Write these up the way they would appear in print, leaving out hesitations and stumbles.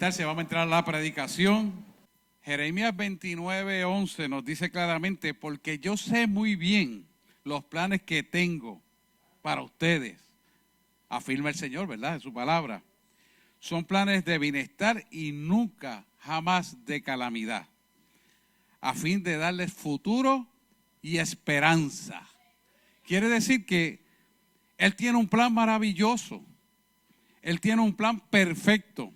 sentarse, vamos a entrar a la predicación. Jeremías 29:11 nos dice claramente: porque yo sé muy bien los planes que tengo para ustedes, afirma el Señor, ¿verdad? En su palabra. Son planes de bienestar y nunca, jamás de calamidad, a fin de darles futuro y esperanza. Quiere decir que Él tiene un plan maravilloso. Él tiene un plan perfecto.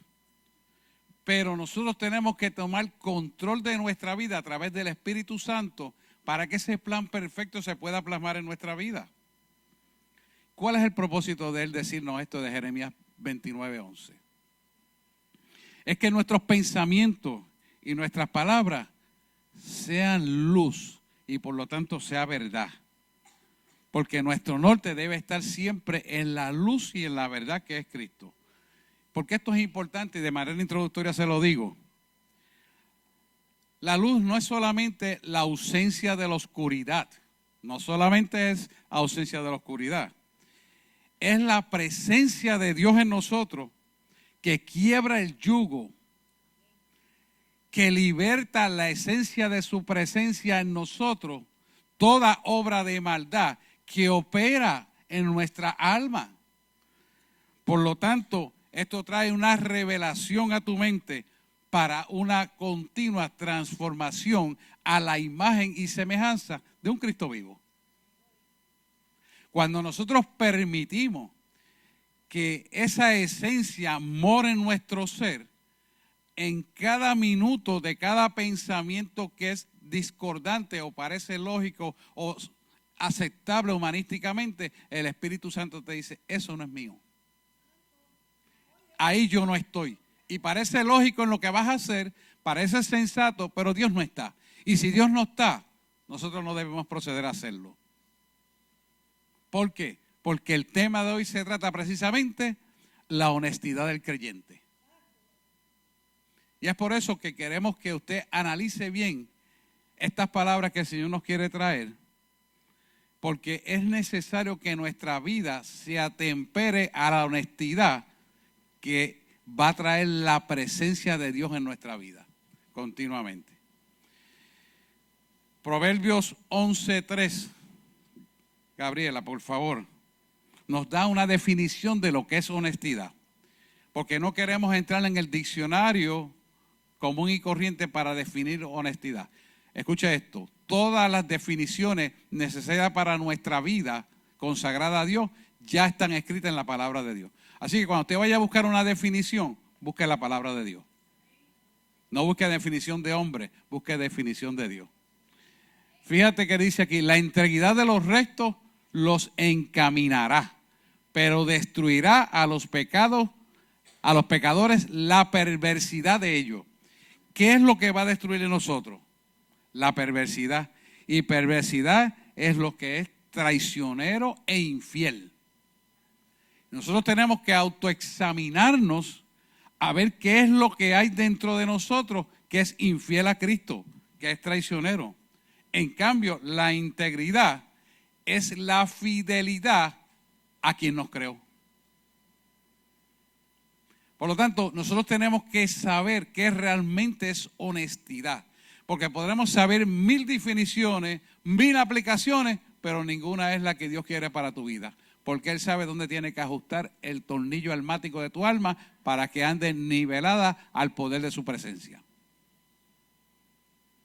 Pero nosotros tenemos que tomar control de nuestra vida a través del Espíritu Santo para que ese plan perfecto se pueda plasmar en nuestra vida. ¿Cuál es el propósito de Él decirnos esto de Jeremías 29:11? Es que nuestros pensamientos y nuestras palabras sean luz y por lo tanto sea verdad. Porque nuestro norte debe estar siempre en la luz y en la verdad que es Cristo. Porque esto es importante y de manera introductoria se lo digo. La luz no es solamente la ausencia de la oscuridad. No solamente es ausencia de la oscuridad. Es la presencia de Dios en nosotros que quiebra el yugo, que liberta la esencia de su presencia en nosotros, toda obra de maldad que opera en nuestra alma. Por lo tanto, esto trae una revelación a tu mente para una continua transformación a la imagen y semejanza de un Cristo vivo. Cuando nosotros permitimos que esa esencia more en nuestro ser, en cada minuto de cada pensamiento que es discordante o parece lógico o aceptable humanísticamente, el Espíritu Santo te dice: eso no es mío. Ahí yo no estoy. Y parece lógico en lo que vas a hacer, parece sensato, pero Dios no está. Y si Dios no está, nosotros no debemos proceder a hacerlo. ¿Por qué? Porque el tema de hoy se trata precisamente la honestidad del creyente. Y es por eso que queremos que usted analice bien estas palabras que el Señor nos quiere traer, porque es necesario que nuestra vida se atempere a la honestidad que va a traer la presencia de Dios en nuestra vida continuamente. Proverbios 11:3. Gabriela, por favor, nos da una definición de lo que es honestidad, porque no queremos entrar en el diccionario común y corriente para definir honestidad. Escucha esto: todas las definiciones necesarias para nuestra vida consagrada a Dios ya están escritas en la palabra de Dios. Así que cuando usted vaya a buscar una definición, busque la palabra de Dios. No busque definición de hombre, busque definición de Dios. Fíjate que dice aquí: la integridad de los rectos los encaminará, pero destruirá a los pecadores la perversidad de ellos. ¿Qué es lo que va a destruir en nosotros? La perversidad. Y perversidad es lo que es traicionero e infiel. Nosotros tenemos que autoexaminarnos a ver qué es lo que hay dentro de nosotros que es infiel a Cristo, que es traicionero. En cambio, la integridad es la fidelidad a quien nos creó. Por lo tanto, nosotros tenemos que saber qué realmente es honestidad. Porque podremos saber 1000 definiciones, 1000 aplicaciones, pero ninguna es la que Dios quiere para tu vida. Porque Él sabe dónde tiene que ajustar el tornillo almático de tu alma para que ande nivelada al poder de su presencia.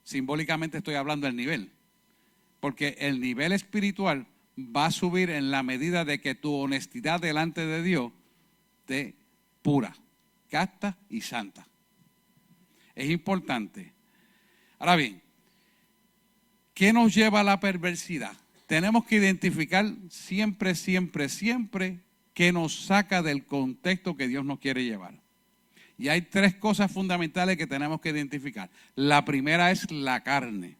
Simbólicamente estoy hablando del nivel. Porque el nivel espiritual va a subir en la medida de que tu honestidad delante de Dios esté pura, casta y santa. Es importante. Ahora bien, ¿qué nos lleva a la perversidad? Tenemos que identificar siempre qué nos saca del contexto que Dios nos quiere llevar. Y hay 3 cosas fundamentales que tenemos que identificar. La primera es la carne.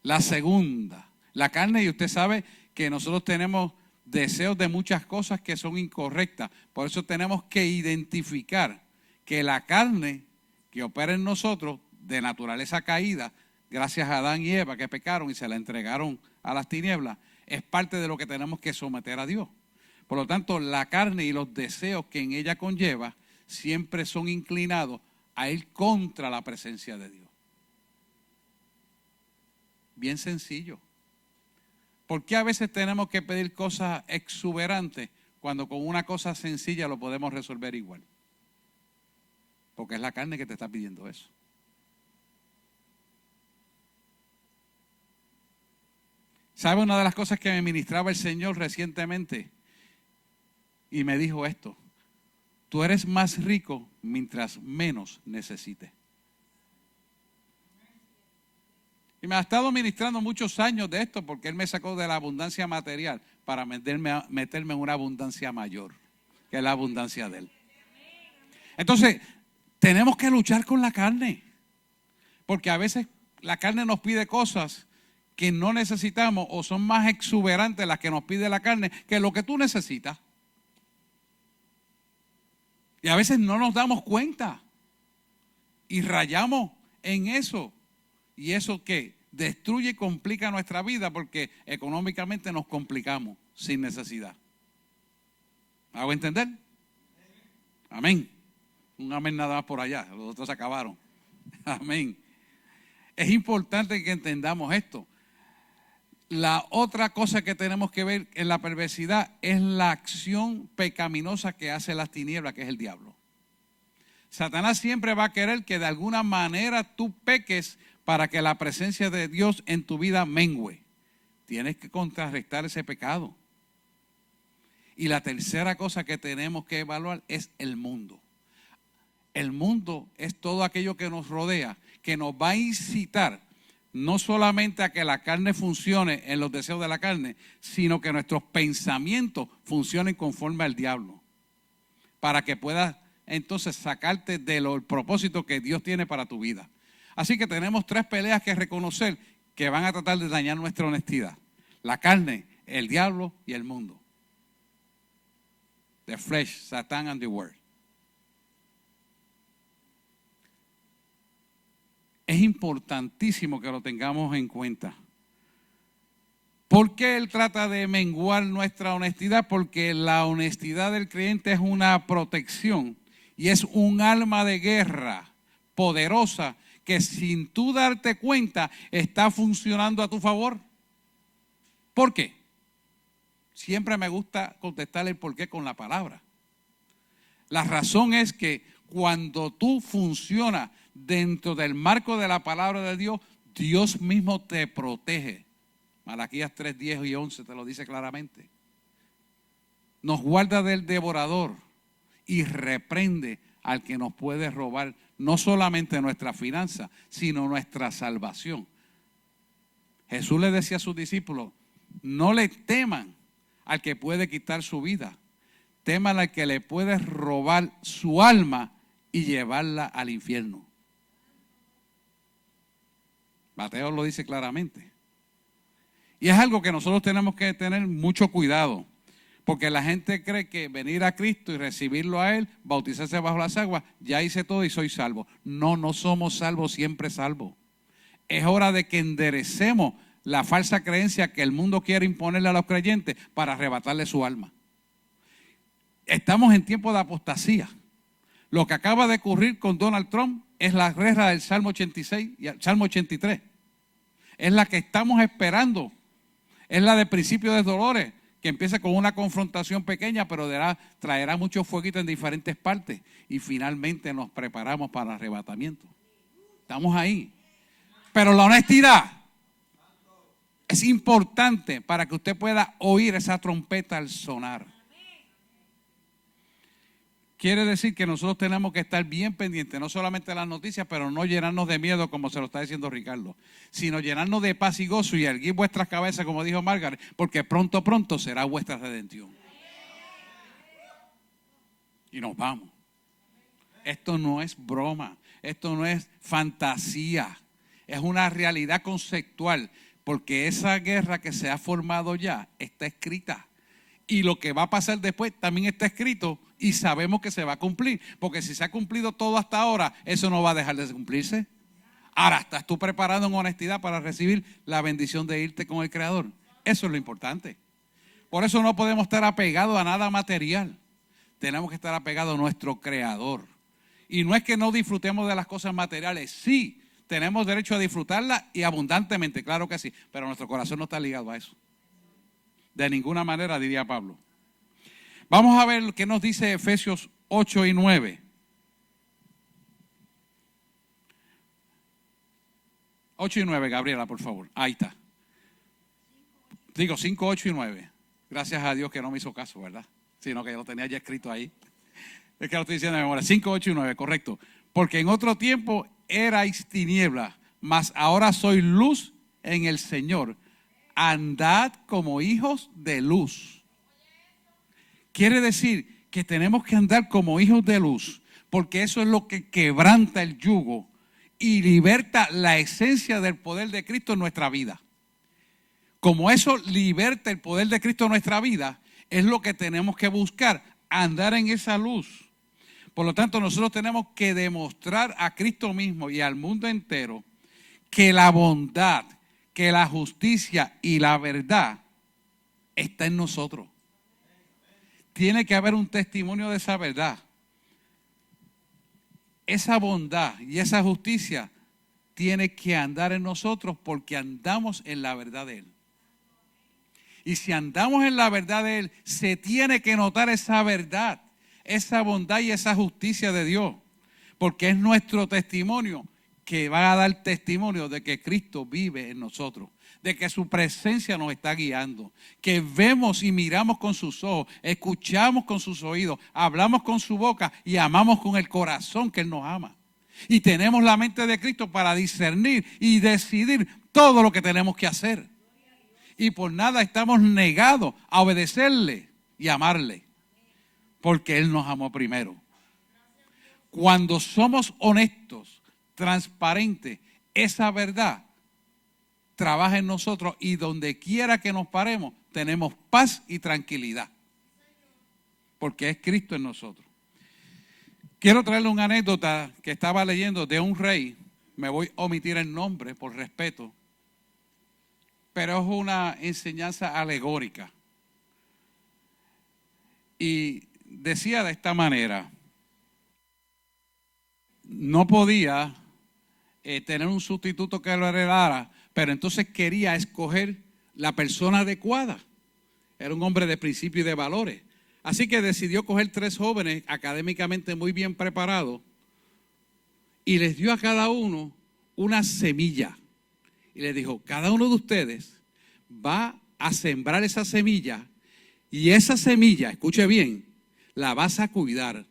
La segunda, la carne, y usted sabe que nosotros tenemos deseos de muchas cosas que son incorrectas. Por eso tenemos que identificar que la carne que opera en nosotros de naturaleza caída, gracias a Adán y Eva que pecaron y se la entregaron a las tinieblas, es parte de lo que tenemos que someter a Dios. Por lo tanto, la carne y los deseos que en ella conlleva siempre son inclinados a ir contra la presencia de Dios. Bien sencillo. ¿Por qué a veces tenemos que pedir cosas exuberantes cuando con una cosa sencilla lo podemos resolver igual? Porque es la carne que te está pidiendo eso. ¿Sabe una de las cosas que me ministraba el Señor recientemente? Y me dijo esto: tú eres más rico mientras menos necesites. Y me ha estado ministrando muchos años de esto, porque Él me sacó de la abundancia material para meterme en una abundancia mayor, que es la abundancia de Él. Entonces, tenemos que luchar con la carne, porque a veces la carne nos pide cosas que no necesitamos, o son más exuberantes las que nos pide la carne que lo que tú necesitas. Y a veces no nos damos cuenta y rayamos en eso. Y eso que destruye y complica nuestra vida, porque económicamente nos complicamos sin necesidad. ¿Hago entender? Amén. Un amén nada más por allá, los otros se acabaron. Amén. Es importante que entendamos esto. La otra cosa que tenemos que ver en la perversidad es la acción pecaminosa que hace las tinieblas, que es el diablo. Satanás siempre va a querer que de alguna manera tú peques para que la presencia de Dios en tu vida mengüe. Tienes que contrarrestar ese pecado. Y la tercera cosa que tenemos que evaluar es el mundo. El mundo es todo aquello que nos rodea, que nos va a incitar no solamente a que la carne funcione en los deseos de la carne, sino que nuestros pensamientos funcionen conforme al diablo, para que puedas entonces sacarte del propósito que Dios tiene para tu vida. Así que tenemos 3 peleas que reconocer que van a tratar de dañar nuestra honestidad: la carne, el diablo y el mundo. The flesh, Satan and the world. Es importantísimo que lo tengamos en cuenta. ¿Por qué Él trata de menguar nuestra honestidad? Porque la honestidad del creyente es una protección y es un arma de guerra poderosa que sin tú darte cuenta está funcionando a tu favor. ¿Por qué? Siempre me gusta contestarle el por qué con la palabra. La razón es que cuando tú funcionas dentro del marco de la palabra de Dios, Dios mismo te protege. Malaquías 3, 10 y 11 te lo dice claramente. Nos guarda del devorador y reprende al que nos puede robar no solamente nuestra finanza, sino nuestra salvación. Jesús le decía a sus discípulos: no le teman al que puede quitar su vida, teman al que le puede robar su alma y llevarla al infierno. Mateo lo dice claramente. Y es algo que nosotros tenemos que tener mucho cuidado, porque la gente cree que venir a Cristo y recibirlo a Él, bautizarse bajo las aguas, ya hice todo y soy salvo. No, no somos salvos, siempre salvos. Es hora de que enderecemos la falsa creencia que el mundo quiere imponerle a los creyentes para arrebatarle su alma. Estamos en tiempo de apostasía. Lo que acaba de ocurrir con Donald Trump es la guerra del Salmo 86 y el Salmo 83. Es la que estamos esperando. Es la de principio de dolores, que empieza con una confrontación pequeña, pero traerá mucho fueguito en diferentes partes. Y finalmente nos preparamos para el arrebatamiento. Estamos ahí. Pero la honestidad es importante para que usted pueda oír esa trompeta al sonar. Quiere decir que nosotros tenemos que estar bien pendientes, no solamente de las noticias, pero no llenarnos de miedo, como se lo está diciendo Ricardo, sino llenarnos de paz y gozo y erguir vuestras cabezas, como dijo Margaret, porque pronto, pronto será vuestra redención. Y nos vamos. Esto no es broma, esto no es fantasía, es una realidad conceptual, porque esa guerra que se ha formado ya está escrita. Y lo que va a pasar después también está escrito y sabemos que se va a cumplir. Porque si se ha cumplido todo hasta ahora, eso no va a dejar de cumplirse. Ahora, ¿estás tú preparado en honestidad para recibir la bendición de irte con el Creador? Eso es lo importante. Por eso no podemos estar apegados a nada material. tenemos que estar apegados a nuestro Creador. Y no es que no disfrutemos de las cosas materiales, sí, tenemos derecho a disfrutarlas y abundantemente, claro que sí, pero nuestro corazón no está ligado a eso. De ninguna manera, diría Pablo. Vamos a ver qué nos dice Efesios 8 y 9. 8 y 9, Gabriela, por favor. Ahí está. Digo 5, 8 y 9. Gracias a Dios que no me hizo caso, ¿verdad? Sino que lo tenía ya escrito ahí. Es que lo estoy diciendo de memoria. 5, 8 y 9, correcto. Porque en otro tiempo erais tinieblas, mas ahora sois luz en el Señor. Andad como hijos de luz. Quiere decir que tenemos que andar como hijos de luz, porque eso es lo que quebranta el yugo y liberta la esencia del poder de Cristo en nuestra vida. Como eso liberta el poder de Cristo en nuestra vida, es lo que tenemos que buscar, andar en esa luz. Por lo tanto, nosotros tenemos que demostrar a Cristo mismo y al mundo entero que la bondad, que la justicia y la verdad está en nosotros. Tiene que haber un testimonio de esa verdad. Esa bondad y esa justicia tiene que andar en nosotros porque andamos en la verdad de Él. Y si andamos en la verdad de Él, se tiene que notar esa verdad, esa bondad y esa justicia de Dios. Porque es nuestro testimonio que va a dar testimonio de que Cristo vive en nosotros, de que su presencia nos está guiando, que vemos y miramos con sus ojos, escuchamos con sus oídos, hablamos con su boca y amamos con el corazón que Él nos ama. Y tenemos la mente de Cristo para discernir y decidir todo lo que tenemos que hacer. Y por nada estamos negados a obedecerle y amarle, porque Él nos amó primero. Cuando somos honestos, transparentes, esa verdad trabaja en nosotros y donde quiera que nos paremos, tenemos paz y tranquilidad, porque es Cristo en nosotros. Quiero traerle una anécdota que estaba leyendo de un rey. Me voy a omitir el nombre por respeto, pero es una enseñanza alegórica. Y decía de esta manera: no podía tener un sustituto que lo heredara, pero entonces quería escoger la persona adecuada. Era un hombre de principios y de valores. Así que decidió coger 3 jóvenes académicamente muy bien preparados y les dio a cada uno una semilla. Y les dijo: cada uno de ustedes va a sembrar esa semilla y esa semilla, escuche bien, la vas a cuidar.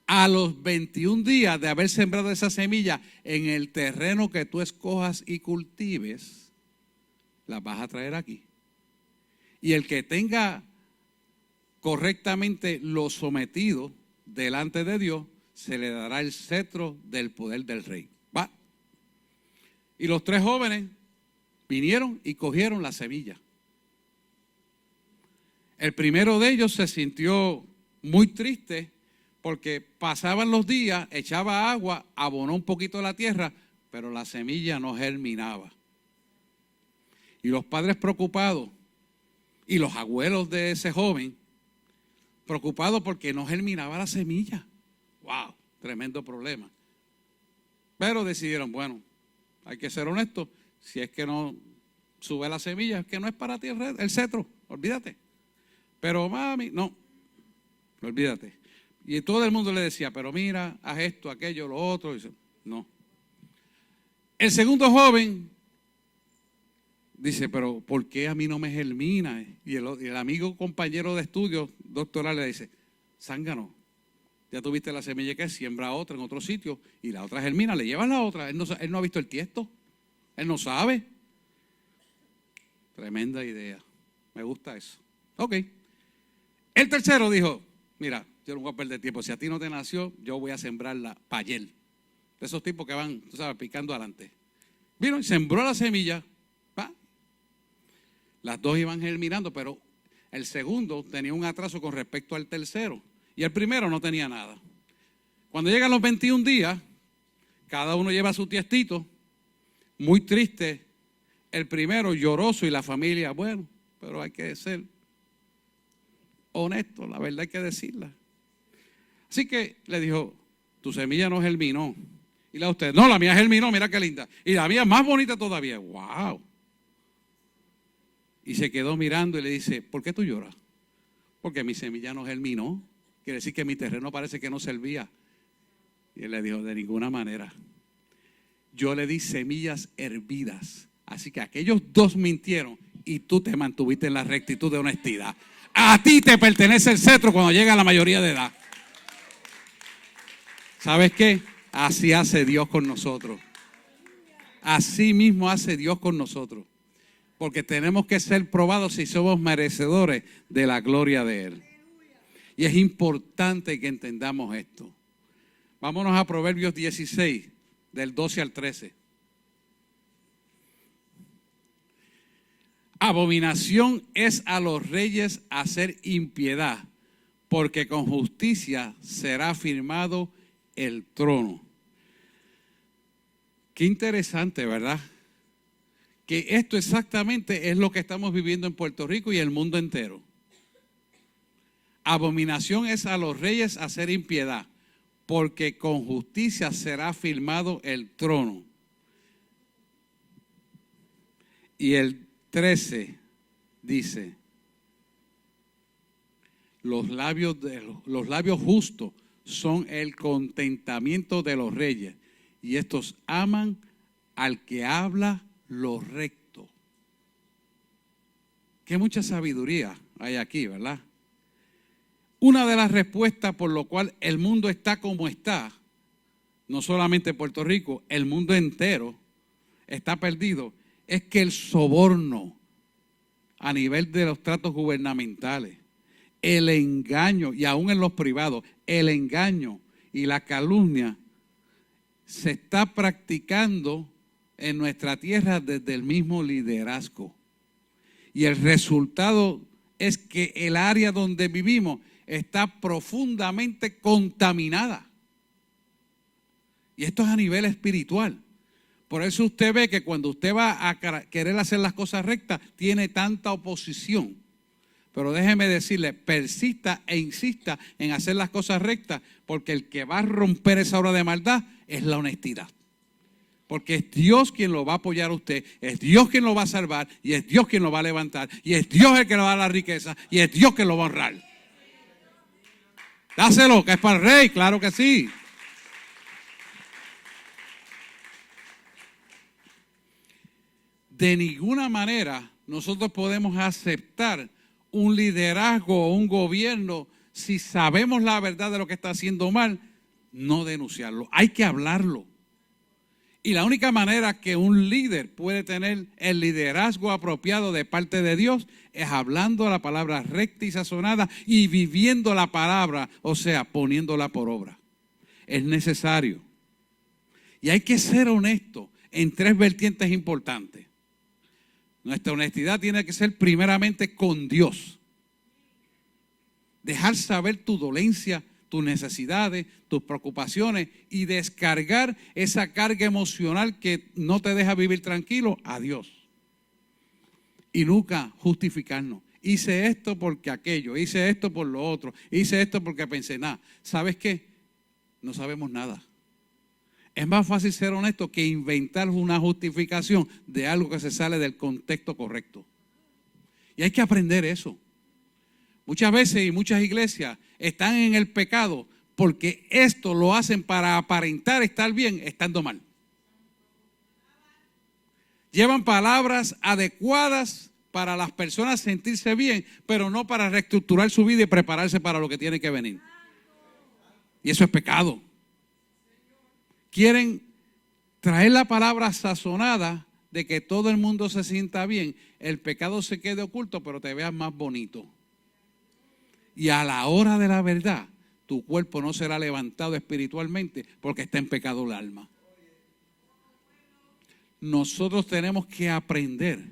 A los 21 días de haber sembrado esa semilla en el terreno que tú escojas y cultives, la vas a traer aquí. Y el que tenga correctamente lo sometido delante de Dios, se le dará el cetro del poder del rey. Va. Y los 3 jóvenes vinieron y cogieron la semilla. El primero de ellos se sintió muy triste porque pasaban los días, echaba agua, abonó un poquito la tierra, pero la semilla no germinaba. Y los padres preocupados, y los abuelos de ese joven, preocupados porque no germinaba la semilla. ¡Wow! Tremendo problema. Pero decidieron, bueno, hay que ser honestos, si es que no sube la semilla, es que no es para ti el cetro, olvídate. Pero mami, no, olvídate. Y todo el mundo le decía, pero mira, haz esto, aquello, lo otro. Y dice, no. El segundo joven dice, pero ¿por qué a mí no me germina? Y el amigo compañero de estudios doctoral le dice, zángano, ya tuviste la semilla que siembra otra en otro sitio y la otra germina, le llevas la otra. Él no ha visto el tiesto, él no sabe. Tremenda idea, me gusta eso. Ok. El tercero dijo, mira, yo no voy a perder tiempo. Si a ti no te nació, yo voy a sembrarla para ayer. De esos tipos que van, tú sabes, picando adelante. Vino y sembró la semilla. ¿Va? Las 2 iban germinando, pero el segundo tenía un atraso con respecto al tercero. Y el primero no tenía nada. Cuando llegan los 21 días, cada uno lleva su tiestito. Muy triste. El primero lloroso y la familia, bueno, pero hay que ser honesto, la verdad hay que decirla. Así que le dijo, tu semilla no es germinó. Y la de usted, no, la mía es germinó, mira qué linda. Y la mía es más bonita todavía. ¡Wow! Y se quedó mirando y le dice, ¿por qué tú lloras? Porque mi semilla no germinó. Quiere decir que mi terreno parece que no servía. Y él le dijo, de ninguna manera. Yo le di semillas hervidas. Así que aquellos dos mintieron y tú te mantuviste en la rectitud de honestidad. A ti te pertenece el cetro cuando llega a la mayoría de edad. ¿Sabes qué? Así hace Dios con nosotros. Así mismo hace Dios con nosotros. Porque tenemos que ser probados si somos merecedores de la gloria de Él. Y es importante que entendamos esto. Vámonos a Proverbios 16, del 12 al 13. Abominación es a los reyes hacer impiedad, porque con justicia será firmado el trono. Qué interesante, ¿verdad? Que esto exactamente es lo que estamos viviendo en Puerto Rico y el mundo entero. Abominación es a los reyes hacer impiedad, porque con justicia será firmado el trono. Y el 13 dice, los labios justos son el contentamiento de los reyes, y estos aman al que habla lo recto. Qué mucha sabiduría hay aquí, ¿verdad? Una de las respuestas por lo cual el mundo está como está, no solamente Puerto Rico, el mundo entero está perdido, es que el soborno a nivel de los tratos gubernamentales, el engaño, y aún en los privados, el engaño y la calumnia se está practicando en nuestra tierra desde el mismo liderazgo. Y el resultado es que el área donde vivimos está profundamente contaminada. Y esto es a nivel espiritual. Por eso usted ve que cuando usted va a querer hacer las cosas rectas, tiene tanta oposición. Pero déjeme decirle, persista e insista en hacer las cosas rectas, porque el que va a romper esa obra de maldad es la honestidad. Porque es Dios quien lo va a apoyar a usted, es Dios quien lo va a salvar, y es Dios quien lo va a levantar, y es Dios el que le va a dar la riqueza, y es Dios quien lo va a honrar. Dáselo, que es para el rey, claro que sí. De ninguna manera nosotros podemos aceptar un liderazgo o un gobierno si sabemos la verdad de lo que está haciendo mal, no denunciarlo. Hay que hablarlo. Y la única manera que un líder puede tener el liderazgo apropiado de parte de Dios es hablando la palabra recta y sazonada y viviendo la palabra, o sea, poniéndola por obra. Es necesario. Y hay que ser honesto en tres vertientes importantes. Nuestra honestidad tiene que ser primeramente con Dios. Dejar saber tu dolencia, tus necesidades, tus preocupaciones y descargar esa carga emocional que no te deja vivir tranquilo a Dios. Y nunca justificarnos. Hice esto porque aquello, hice esto por lo otro, hice esto porque pensé nada. ¿Sabes qué? No sabemos nada. Es más fácil ser honesto que inventar una justificación de algo que se sale del contexto correcto. Y hay que aprender eso. Muchas veces y muchas iglesias están en el pecado porque esto lo hacen para aparentar estar bien, estando mal. Llevan palabras adecuadas para las personas sentirse bien, pero no para reestructurar su vida y prepararse para lo que tiene que venir. Y eso es pecado. Quieren traer la palabra sazonada de que todo el mundo se sienta bien. El pecado se quede oculto, pero te veas más bonito. Y a la hora de la verdad, tu cuerpo no será levantado espiritualmente porque está en pecado el alma. Nosotros tenemos que aprender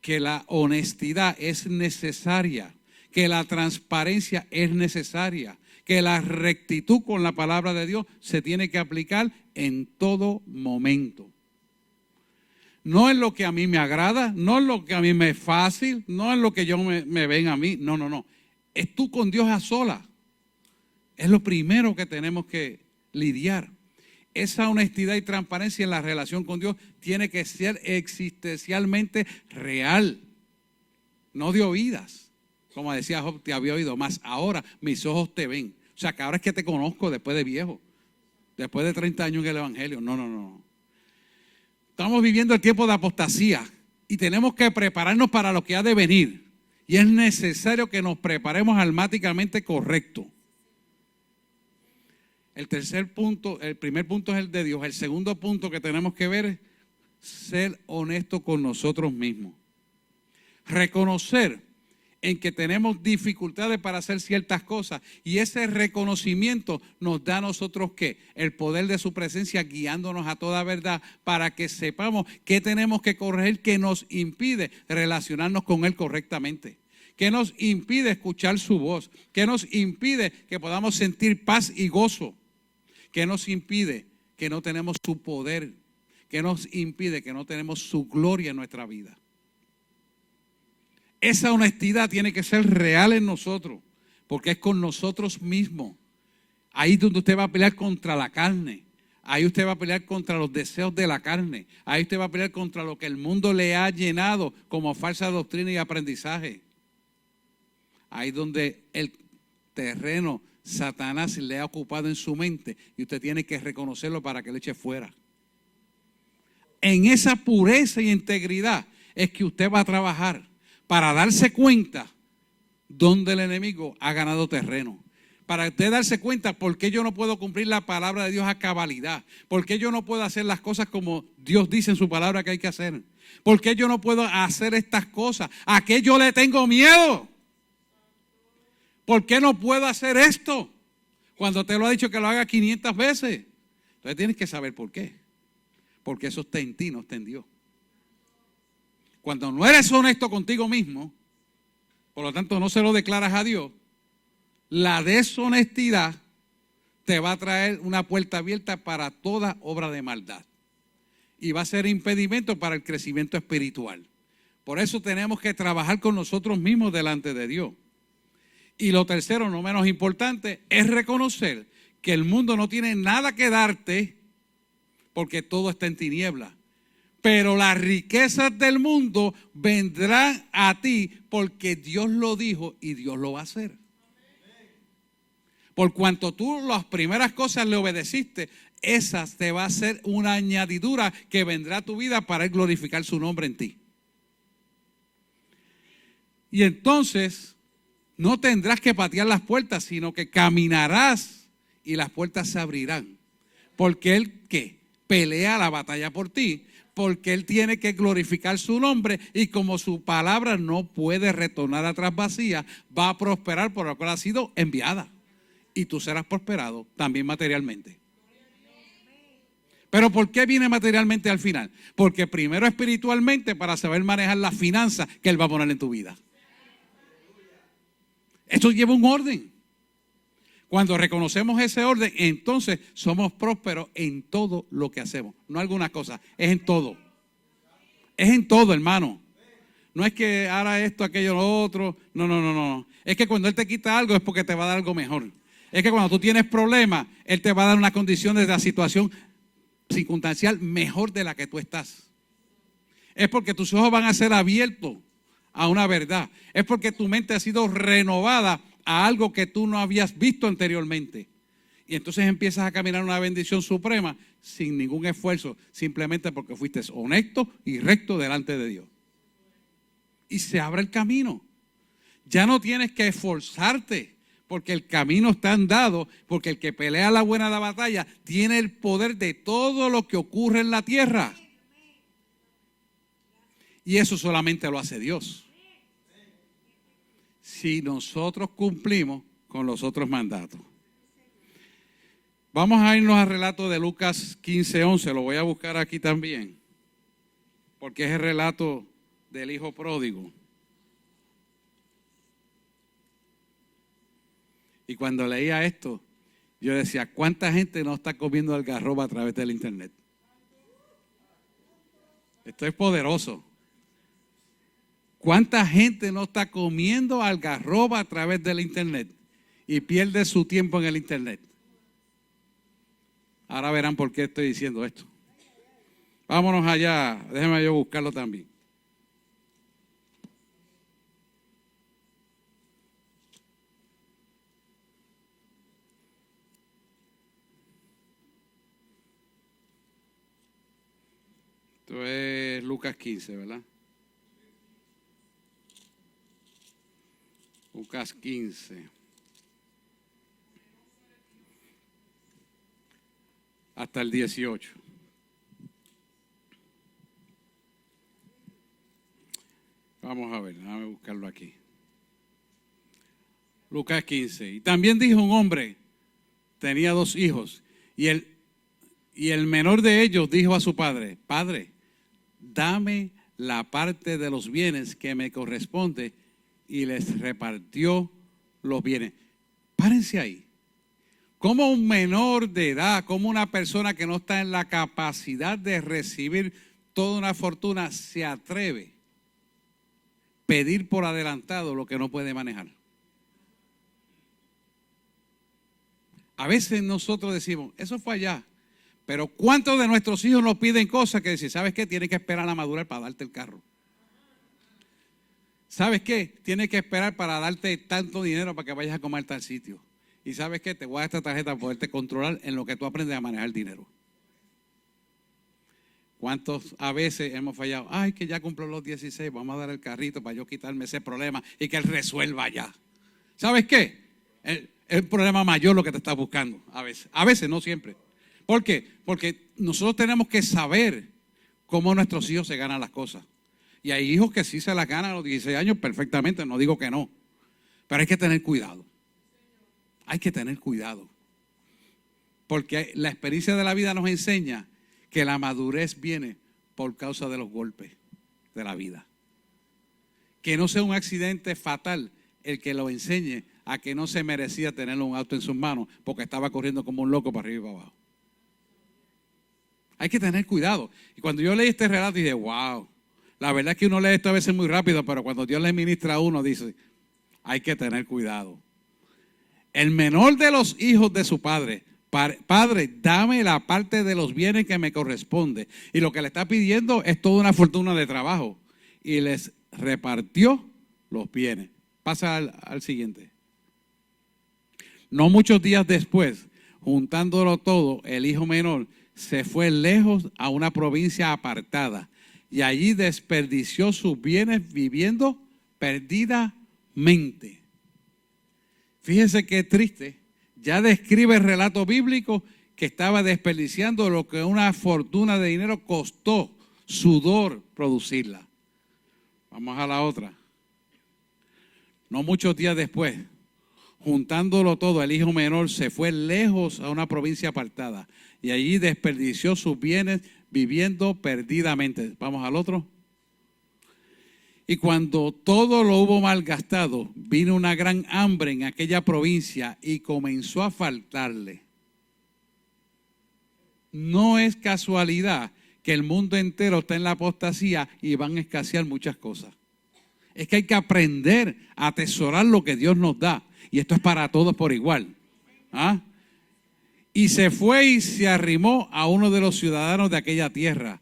que la honestidad es necesaria, que la transparencia es necesaria, que la rectitud con la palabra de Dios se tiene que aplicar en todo momento. No es lo que a mí me agrada, no es lo que a mí me es fácil, no es lo que yo me ven a mí, no. Es tú con Dios a solas. Es lo primero que tenemos que lidiar. Esa honestidad y transparencia en la relación con Dios tiene que ser existencialmente real, no de oídas. Como decía Job, te había oído, más ahora mis ojos te ven. O sea, que ahora es que te conozco después de viejo, después de 30 años en el Evangelio. No. Estamos viviendo el tiempo de apostasía y tenemos que prepararnos para lo que ha de venir. Y es necesario que nos preparemos almáticamente correcto. El primer punto es el de Dios. El segundo punto que tenemos que ver es ser honestos con nosotros mismos. Reconocer en que tenemos dificultades para hacer ciertas cosas y ese reconocimiento nos da a nosotros ¿qué? El poder de su presencia guiándonos a toda verdad para que sepamos qué tenemos que corregir que nos impide relacionarnos con Él correctamente. ¿Qué nos impide escuchar su voz? ¿Qué nos impide que podamos sentir paz y gozo? ¿Qué nos impide que no tenemos su poder? ¿Qué nos impide que no tenemos su gloria en nuestra vida? Esa honestidad tiene que ser real en nosotros, porque es con nosotros mismos. Ahí es donde usted va a pelear contra la carne. Ahí usted va a pelear contra los deseos de la carne. Ahí usted va a pelear contra lo que el mundo le ha llenado como falsa doctrina y aprendizaje. Ahí es donde el terreno Satanás le ha ocupado en su mente y usted tiene que reconocerlo para que lo eche fuera. En esa pureza y integridad es que usted va a trabajar para darse cuenta dónde el enemigo ha ganado terreno. Para usted darse cuenta por qué yo no puedo cumplir la palabra de Dios a cabalidad. Por qué yo no puedo hacer las cosas como Dios dice en su palabra que hay que hacer. ¿Por qué yo no puedo hacer estas cosas? ¿A qué yo le tengo miedo? ¿Por qué no puedo hacer esto? Cuando te lo ha dicho que lo haga 500 veces. Entonces tienes que saber por qué. Porque eso está en ti, no está en Dios. Cuando no eres honesto contigo mismo, por lo tanto no se lo declaras a Dios, la deshonestidad te va a traer una puerta abierta para toda obra de maldad. Y va a ser impedimento para el crecimiento espiritual. Por eso tenemos que trabajar con nosotros mismos delante de Dios. Y lo tercero, no menos importante, es reconocer que el mundo no tiene nada que darte porque todo está en tinieblas. Pero las riquezas del mundo vendrán a ti porque Dios lo dijo y Dios lo va a hacer. Por cuanto tú las primeras cosas le obedeciste, esas te va a hacer una añadidura que vendrá a tu vida para glorificar su nombre en ti. Y entonces no tendrás que patear las puertas, sino que caminarás y las puertas se abrirán. Porque Él, ¿qué? Pelea la batalla por ti. Porque Él tiene que glorificar su nombre y como su palabra no puede retornar atrás vacía, va a prosperar por lo cual ha sido enviada. Y tú serás prosperado también materialmente. Pero ¿por qué viene materialmente al final? Porque primero espiritualmente para saber manejar las finanzas que Él va a poner en tu vida. Esto lleva un orden. Cuando reconocemos ese orden, entonces somos prósperos en todo lo que hacemos. No algunas cosas, es en todo. Es en todo, hermano. No es que haga esto, aquello, lo otro. No. Es que cuando Él te quita algo es porque te va a dar algo mejor. Es que cuando tú tienes problemas, Él te va a dar una condición de la situación circunstancial mejor de la que tú estás. Es porque tus ojos van a ser abiertos a una verdad. Es porque tu mente ha sido renovada a algo que tú no habías visto anteriormente. Y entonces empiezas a caminar una bendición suprema sin ningún esfuerzo, simplemente porque fuiste honesto y recto delante de Dios. Y se abre el camino. Ya no tienes que esforzarte, porque el camino está andado, porque el que pelea la buena la batalla tiene el poder de todo lo que ocurre en la tierra. Y eso solamente lo hace Dios. Si nosotros cumplimos con los otros mandatos. Vamos a irnos al relato de Lucas 15:11, lo voy a buscar aquí también, porque es el relato del hijo pródigo. Y cuando leía esto, yo decía, ¿cuánta gente no está comiendo algarroba a través del internet? Esto es poderoso. ¿Cuánta gente no está comiendo algarroba a través del internet? y pierde su tiempo en el internet. Ahora verán por qué estoy diciendo esto. Vámonos allá, déjeme yo buscarlo también. Esto es Lucas 15, ¿verdad? Lucas 15. Hasta el 18. Vamos a ver, déjame buscarlo aquí. Lucas 15. Y también dijo un hombre, tenía 2 hijos, y el menor de ellos dijo a su padre, Padre, dame la parte de los bienes que me corresponde, y les repartió los bienes. Párense ahí. ¿Cómo un menor de edad, como una persona que no está en la capacidad de recibir toda una fortuna, se atreve a pedir por adelantado lo que no puede manejar? A veces nosotros decimos, eso fue allá, pero ¿cuántos de nuestros hijos nos piden cosas que dicen, ¿sabes qué? Tienes que esperar a madurar para darte el carro. ¿Sabes qué? Tienes que esperar para darte tanto dinero para que vayas a comer tal sitio. Y ¿sabes qué? Te voy a dar esta tarjeta para poderte controlar en lo que tú aprendes a manejar el dinero. ¿Cuántos a veces hemos fallado? Ay, que ya cumplo los 16, vamos a dar el carrito para yo quitarme ese problema y que él resuelva ya. ¿Sabes qué? Es un problema mayor lo que te estás buscando a veces, no siempre. ¿Por qué? Porque nosotros tenemos que saber cómo nuestros hijos se ganan las cosas. Y hay hijos que sí se las ganan a los 16 años perfectamente, no digo que no. Pero hay que tener cuidado. Hay que tener cuidado. Porque la experiencia de la vida nos enseña que la madurez viene por causa de los golpes de la vida. Que no sea un accidente fatal el que lo enseñe a que no se merecía tener un auto en sus manos porque estaba corriendo como un loco para arriba y para abajo. Hay que tener cuidado. Y cuando yo leí este relato dije, wow, la verdad es que uno lee esto a veces muy rápido, pero cuando Dios le ministra a uno dice, hay que tener cuidado. El menor de los hijos de su padre, Padre, dame la parte de los bienes que me corresponde. Y lo que le está pidiendo es toda una fortuna de trabajo. Y les repartió los bienes. Pasa al siguiente. No muchos días después, juntándolo todo, el hijo menor se fue lejos a una provincia apartada y allí desperdició sus bienes viviendo perdidamente. Fíjense qué triste. Ya describe el relato bíblico que estaba desperdiciando lo que una fortuna de dinero costó, sudor, producirla. Vamos a la otra. No muchos días después, juntándolo todo, el hijo menor se fue lejos a una provincia apartada y allí desperdició sus bienes viviendo perdidamente. Vamos al otro. Y cuando todo lo hubo malgastado, vino una gran hambre en aquella provincia y comenzó a faltarle. No es casualidad que el mundo entero está en la apostasía y van a escasear muchas cosas. Es que hay que aprender a atesorar lo que Dios nos da. Y esto es para todos por igual. ¿Ah? Y se fue y se arrimó a uno de los ciudadanos de aquella tierra,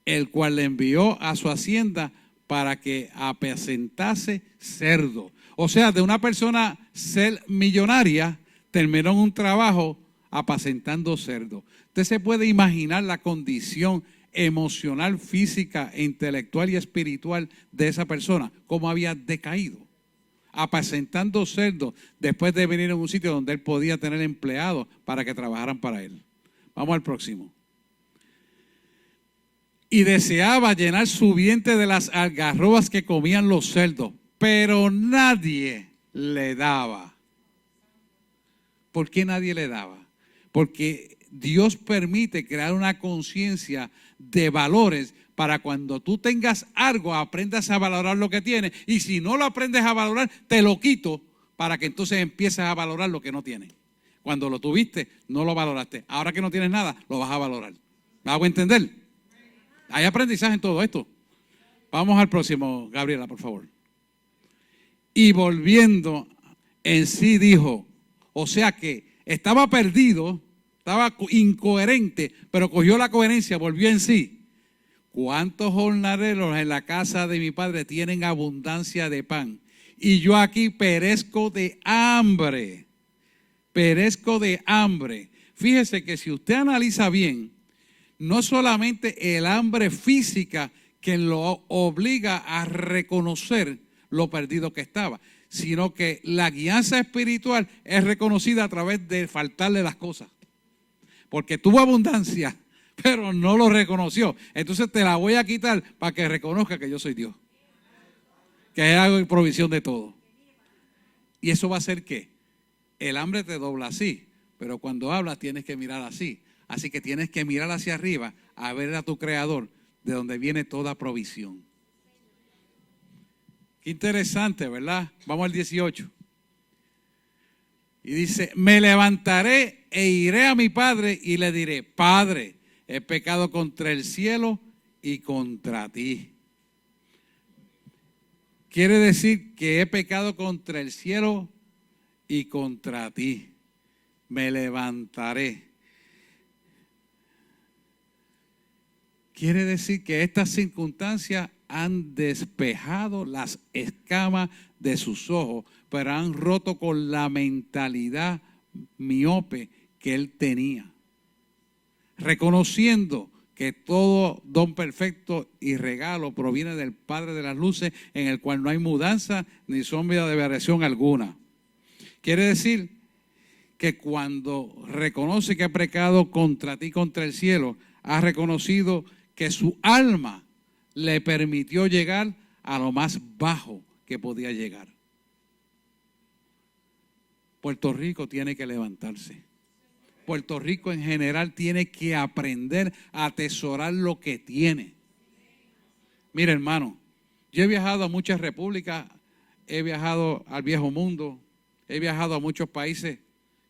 el cual le envió a su hacienda para que apacentase cerdo. O sea, de una persona ser millonaria, terminó en un trabajo apacentando cerdo. Usted se puede imaginar la condición emocional, física, intelectual y espiritual de esa persona, cómo había decaído. Apacentando cerdo después de venir a un sitio donde él podía tener empleados para que trabajaran para él. Vamos al próximo. Y deseaba llenar su vientre de las algarrobas que comían los cerdos, pero nadie le daba. ¿Por qué nadie le daba? Porque Dios permite crear una conciencia de valores para cuando tú tengas algo, aprendas a valorar lo que tienes. Y si no lo aprendes a valorar, te lo quito para que entonces empieces a valorar lo que no tienes. Cuando lo tuviste, no lo valoraste. Ahora que no tienes nada, lo vas a valorar. ¿Me hago entender? Hay aprendizaje en todo esto. Vamos al próximo, Gabriela, por favor. Y volviendo en sí dijo, O sea que estaba perdido, estaba incoherente, pero cogió la coherencia, volvió en sí. ¿Cuántos jornaleros en la casa de mi padre tienen abundancia de pan? Y yo aquí perezco de hambre. Perezco de hambre. Fíjese que si usted analiza bien, no solamente el hambre física que lo obliga a reconocer lo perdido que estaba, sino que la guianza espiritual es reconocida a través de faltarle las cosas. Porque tuvo abundancia, pero no lo reconoció. Entonces te la voy a quitar para que reconozca que yo soy Dios, que hago provisión de todo. Y eso va a hacer que el hambre te dobla así, pero cuando hablas tienes que mirar así. Así que tienes que mirar hacia arriba a ver a tu Creador, de donde viene toda provisión. Qué interesante, ¿verdad? Vamos al 18. Y dice, me levantaré e iré a mi padre y le diré, Padre, he pecado contra el cielo y contra ti. Quiere decir que he pecado contra el cielo y contra ti. Me levantaré. Quiere decir que estas circunstancias han despejado las escamas de sus ojos, pero han roto con la mentalidad miope que él tenía. Reconociendo que todo don perfecto y regalo proviene del Padre de las luces, en el cual no hay mudanza ni sombra de variación alguna. Quiere decir que cuando reconoce que ha pecado contra ti, contra el cielo, ha reconocido que su alma le permitió llegar a lo más bajo que podía llegar. Puerto Rico tiene que levantarse. Puerto Rico en general tiene que aprender a atesorar lo que tiene. Mira, hermano, yo he viajado a muchas repúblicas, he viajado al viejo mundo, he viajado a muchos países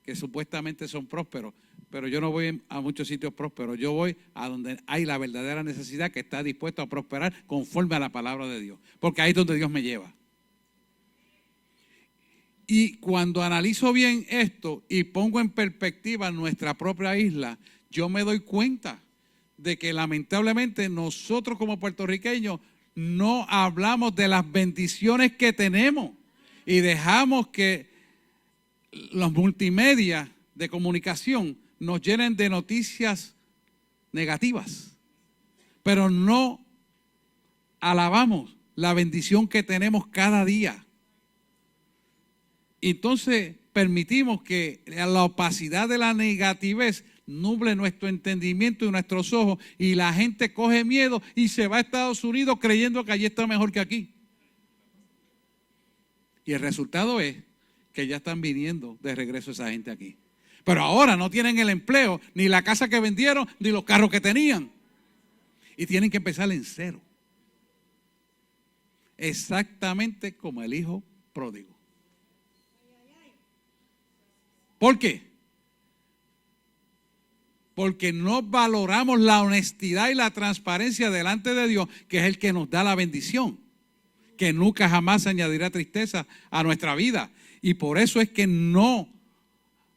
que supuestamente son prósperos, pero yo no voy a muchos sitios prósperos, yo voy a donde hay la verdadera necesidad, que está dispuesto a prosperar conforme a la palabra de Dios, porque ahí es donde Dios me lleva. Y cuando analizo bien esto y pongo en perspectiva nuestra propia isla, yo me doy cuenta de que lamentablemente nosotros como puertorriqueños no hablamos de las bendiciones que tenemos y dejamos que los multimedia de comunicación nos llenen de noticias negativas, pero no alabamos la bendición que tenemos cada día. Entonces permitimos que la opacidad de la negativez nuble nuestro entendimiento y nuestros ojos, y la gente coge miedo y se va a Estados Unidos creyendo que allí está mejor que aquí. Y el resultado es que ya están viniendo de regreso esa gente aquí. Pero ahora no tienen el empleo, ni la casa que vendieron, ni los carros que tenían. Y tienen que empezar en cero. Exactamente como el hijo pródigo. ¿Por qué? Porque no valoramos la honestidad y la transparencia delante de Dios, que es el que nos da la bendición, que nunca jamás añadirá tristeza a nuestra vida. Y por eso es que no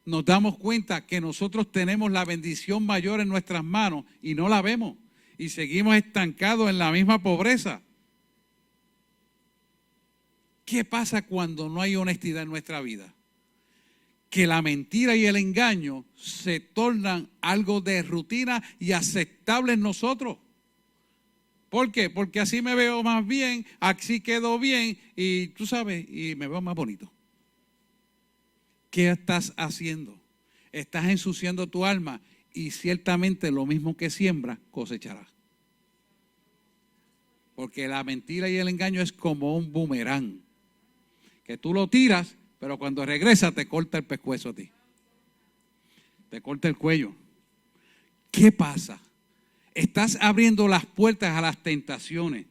nos damos cuenta que nosotros tenemos la bendición mayor en nuestras manos y no la vemos. Y seguimos estancados en la misma pobreza. ¿Qué pasa cuando no hay honestidad en nuestra vida? Que la mentira y el engaño se tornan algo de rutina y aceptable en nosotros. ¿Por qué? Porque así me veo más bien, así quedo bien y tú sabes, y me veo más bonito. ¿Qué estás haciendo? Estás ensuciando tu alma y ciertamente lo mismo que siembras cosecharás. Porque la mentira y el engaño es como un boomerang, que tú lo tiras, pero cuando regresa te corta el pescuezo a ti. Te corta el cuello. ¿Qué pasa? Estás abriendo las puertas a las tentaciones.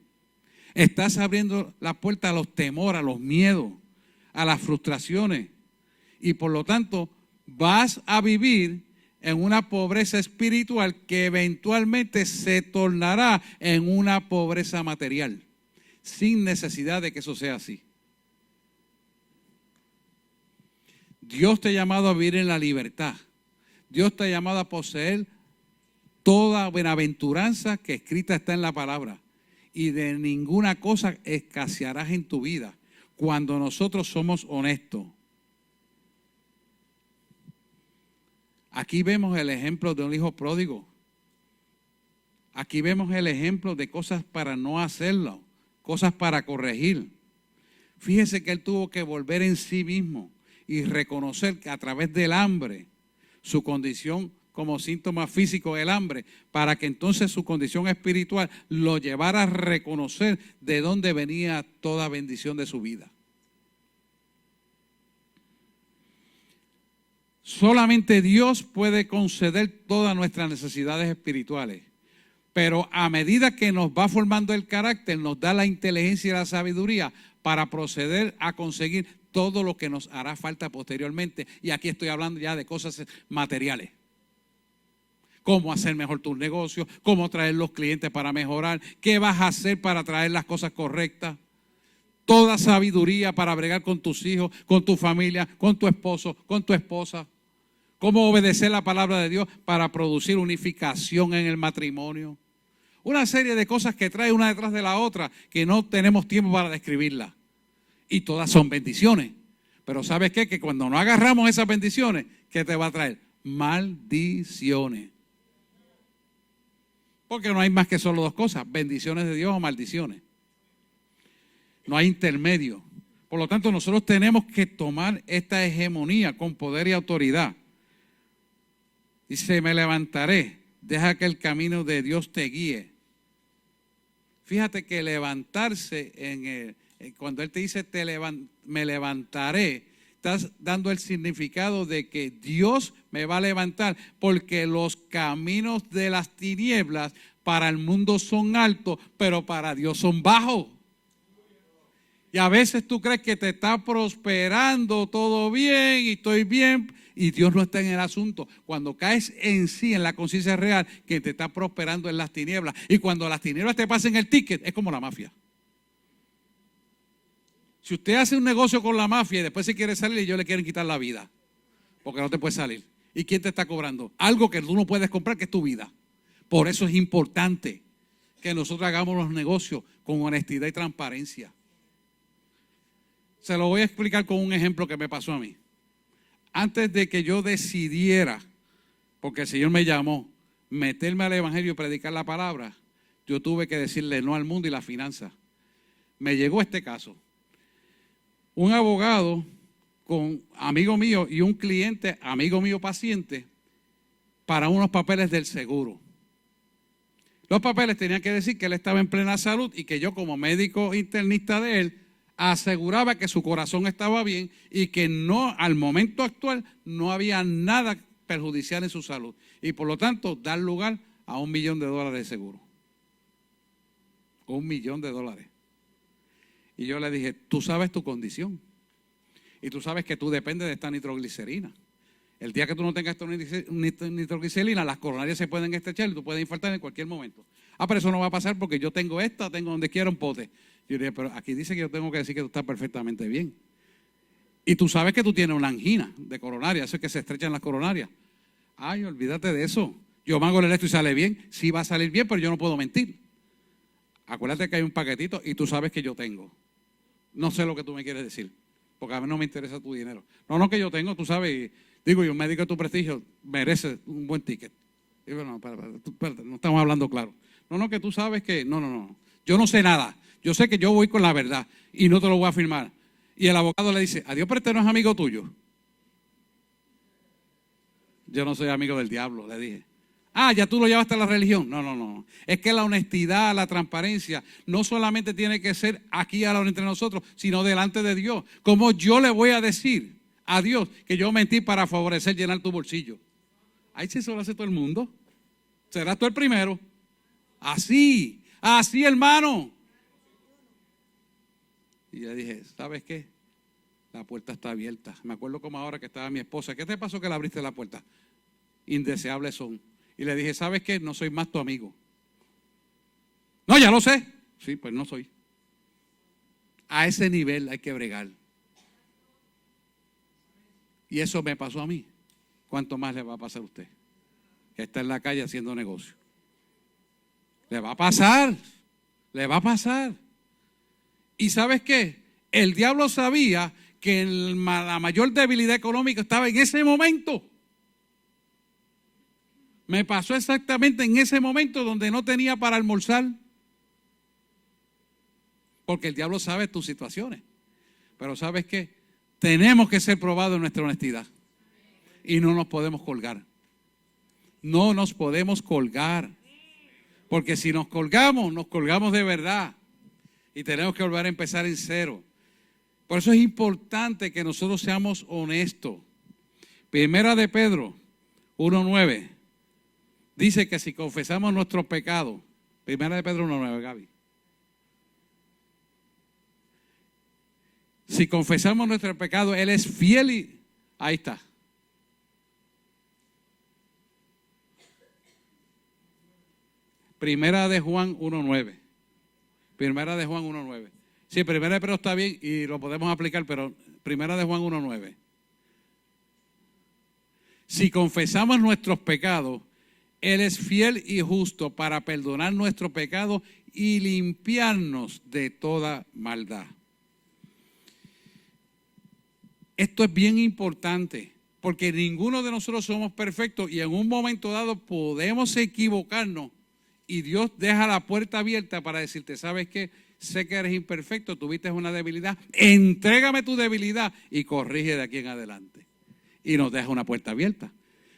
Estás abriendo las puertas a los temores, a los miedos, a las frustraciones. Y por lo tanto vas a vivir en una pobreza espiritual que eventualmente se tornará en una pobreza material, sin necesidad de que eso sea así. Dios te ha llamado a vivir en la libertad. Dios te ha llamado a poseer toda bienaventuranza que escrita está en la palabra. Y de ninguna cosa escasearás en tu vida cuando nosotros somos honestos. Aquí vemos el ejemplo de un hijo pródigo. Aquí vemos el ejemplo de cosas para no hacerlo, cosas para corregir. Fíjese que él tuvo que volver en sí mismo y reconocer que a través del hambre, su condición como síntoma físico del hambre, para que entonces su condición espiritual lo llevara a reconocer de dónde venía toda bendición de su vida. Solamente Dios puede conceder todas nuestras necesidades espirituales, pero a medida que nos va formando el carácter, nos da la inteligencia y la sabiduría para proceder a conseguir todo lo que nos hará falta posteriormente. Y aquí estoy hablando ya de cosas materiales. Cómo hacer mejor tus negocios, cómo traer los clientes para mejorar, qué vas a hacer para traer las cosas correctas. Toda sabiduría para bregar con tus hijos, con tu familia, con tu esposo, con tu esposa. Cómo obedecer la palabra de Dios para producir unificación en el matrimonio. Una serie de cosas que trae una detrás de la otra que no tenemos tiempo para describirlas. Y todas son bendiciones. Pero ¿sabes qué? Que cuando no agarramos esas bendiciones, ¿qué te va a traer? Maldiciones. Porque no hay más que solo dos cosas, bendiciones de Dios o maldiciones. No hay intermedio. Por lo tanto, nosotros tenemos que tomar esta hegemonía con poder y autoridad. Dice, me levantaré, deja que el camino de Dios te guíe. Fíjate que levantarse, cuando Él te dice, me levantaré, estás dando el significado de que Dios me va a levantar, porque los caminos de las tinieblas para el mundo son altos, pero para Dios son bajos. Y a veces tú crees que te está prosperando todo bien y estoy bien, y Dios no está en el asunto. Cuando caes en sí, en la conciencia real, que te está prosperando en las tinieblas. Y cuando las tinieblas te pasen el ticket, es como la mafia. Si usted hace un negocio con la mafia y después se quiere salir, ellos le quieren quitar la vida, porque no te puedes salir. ¿Y quién te está cobrando? Algo que tú no puedes comprar, que es tu vida. Por eso es importante que nosotros hagamos los negocios con honestidad y transparencia. Se lo voy a explicar con un ejemplo que me pasó a mí. Antes de que yo decidiera, porque el Señor me llamó, meterme al Evangelio y predicar la palabra, yo tuve que decirle no al mundo y la finanza. Me llegó este caso. Un abogado con amigo mío y un cliente, amigo mío paciente, para unos papeles del seguro. Los papeles tenían que decir que él estaba en plena salud y que yo, como médico internista de él, aseguraba que su corazón estaba bien y que no, al momento actual, no había nada perjudicial en su salud. Y por lo tanto, dar lugar a $1 millón de seguro. $1 millón. Y yo le dije, tú sabes tu condición. Y tú sabes que tú dependes de esta nitroglicerina. El día que tú no tengas esta nitroglicerina, las coronarias se pueden estrechar y tú puedes infartar en cualquier momento. Ah, pero eso no va a pasar porque yo tengo tengo donde quiera un pote. Yo dije, pero aquí dice que yo tengo que decir que tú estás perfectamente bien. Y tú sabes que tú tienes una angina de coronaria, eso es que se estrechan las coronarias. Ay, olvídate de eso. Yo me hago el electro y sale bien. Sí va a salir bien, pero yo no puedo mentir. Acuérdate que hay un paquetito y tú sabes que yo tengo. No sé lo que tú me quieres decir, porque a mí no me interesa tu dinero. No, que yo tengo, tú sabes, y un médico de tu prestigio merece un buen ticket. Y bueno, espérate, no estamos hablando claro. No, que tú sabes que, no. Yo no sé nada. Yo sé que yo voy con la verdad y no te lo voy a firmar. Y el abogado le dice, adiós, pero este no es amigo tuyo. Yo no soy amigo del diablo, le dije. Ah, ya tú lo llevaste a la religión. No. Es que la honestidad, la transparencia, no solamente tiene que ser aquí ahora entre nosotros, sino delante de Dios. ¿Cómo yo le voy a decir a Dios que yo mentí para favorecer llenar tu bolsillo? Ahí sí eso lo hace todo el mundo. Serás tú el primero. Así, hermano. Y yo dije, ¿sabes qué? La puerta está abierta. Me acuerdo como ahora que estaba mi esposa. ¿Qué te pasó que le abriste la puerta? Indeseables son. Y le dije, ¿sabes qué? No soy más tu amigo. No, ya lo sé. Sí, pues no soy. A ese nivel hay que bregar. Y eso me pasó a mí. ¿Cuánto más le va a pasar a usted? Que está en la calle haciendo negocio. Le va a pasar. Le va a pasar. ¿Y sabes qué? El diablo sabía que la mayor debilidad económica estaba en ese momento. Me pasó exactamente en ese momento donde no tenía para almorzar. Porque el diablo sabe tus situaciones. Pero ¿sabes qué? Tenemos que ser probados en nuestra honestidad. Y no nos podemos colgar. No nos podemos colgar. Porque si nos colgamos de verdad. Y tenemos que volver a empezar en cero. Por eso es importante que nosotros seamos honestos. Primera de Pedro 1:9 dice que si confesamos nuestros pecados, Primera de Pedro 1:9, Gaby. Si confesamos nuestros pecados, Él es fiel y... Ahí está. Primera de Juan 1:9. Primera de Juan 1:9. Sí, Primera de Pedro está bien y lo podemos aplicar, pero Primera de Juan 1:9. Si confesamos nuestros pecados, Él es fiel y justo para perdonar nuestros pecados y limpiarnos de toda maldad. Esto es bien importante, porque ninguno de nosotros somos perfectos y en un momento dado podemos equivocarnos y Dios deja la puerta abierta para decirte, ¿sabes qué? Sé que eres imperfecto, tuviste una debilidad, entrégame tu debilidad y corrige de aquí en adelante. Y nos deja una puerta abierta.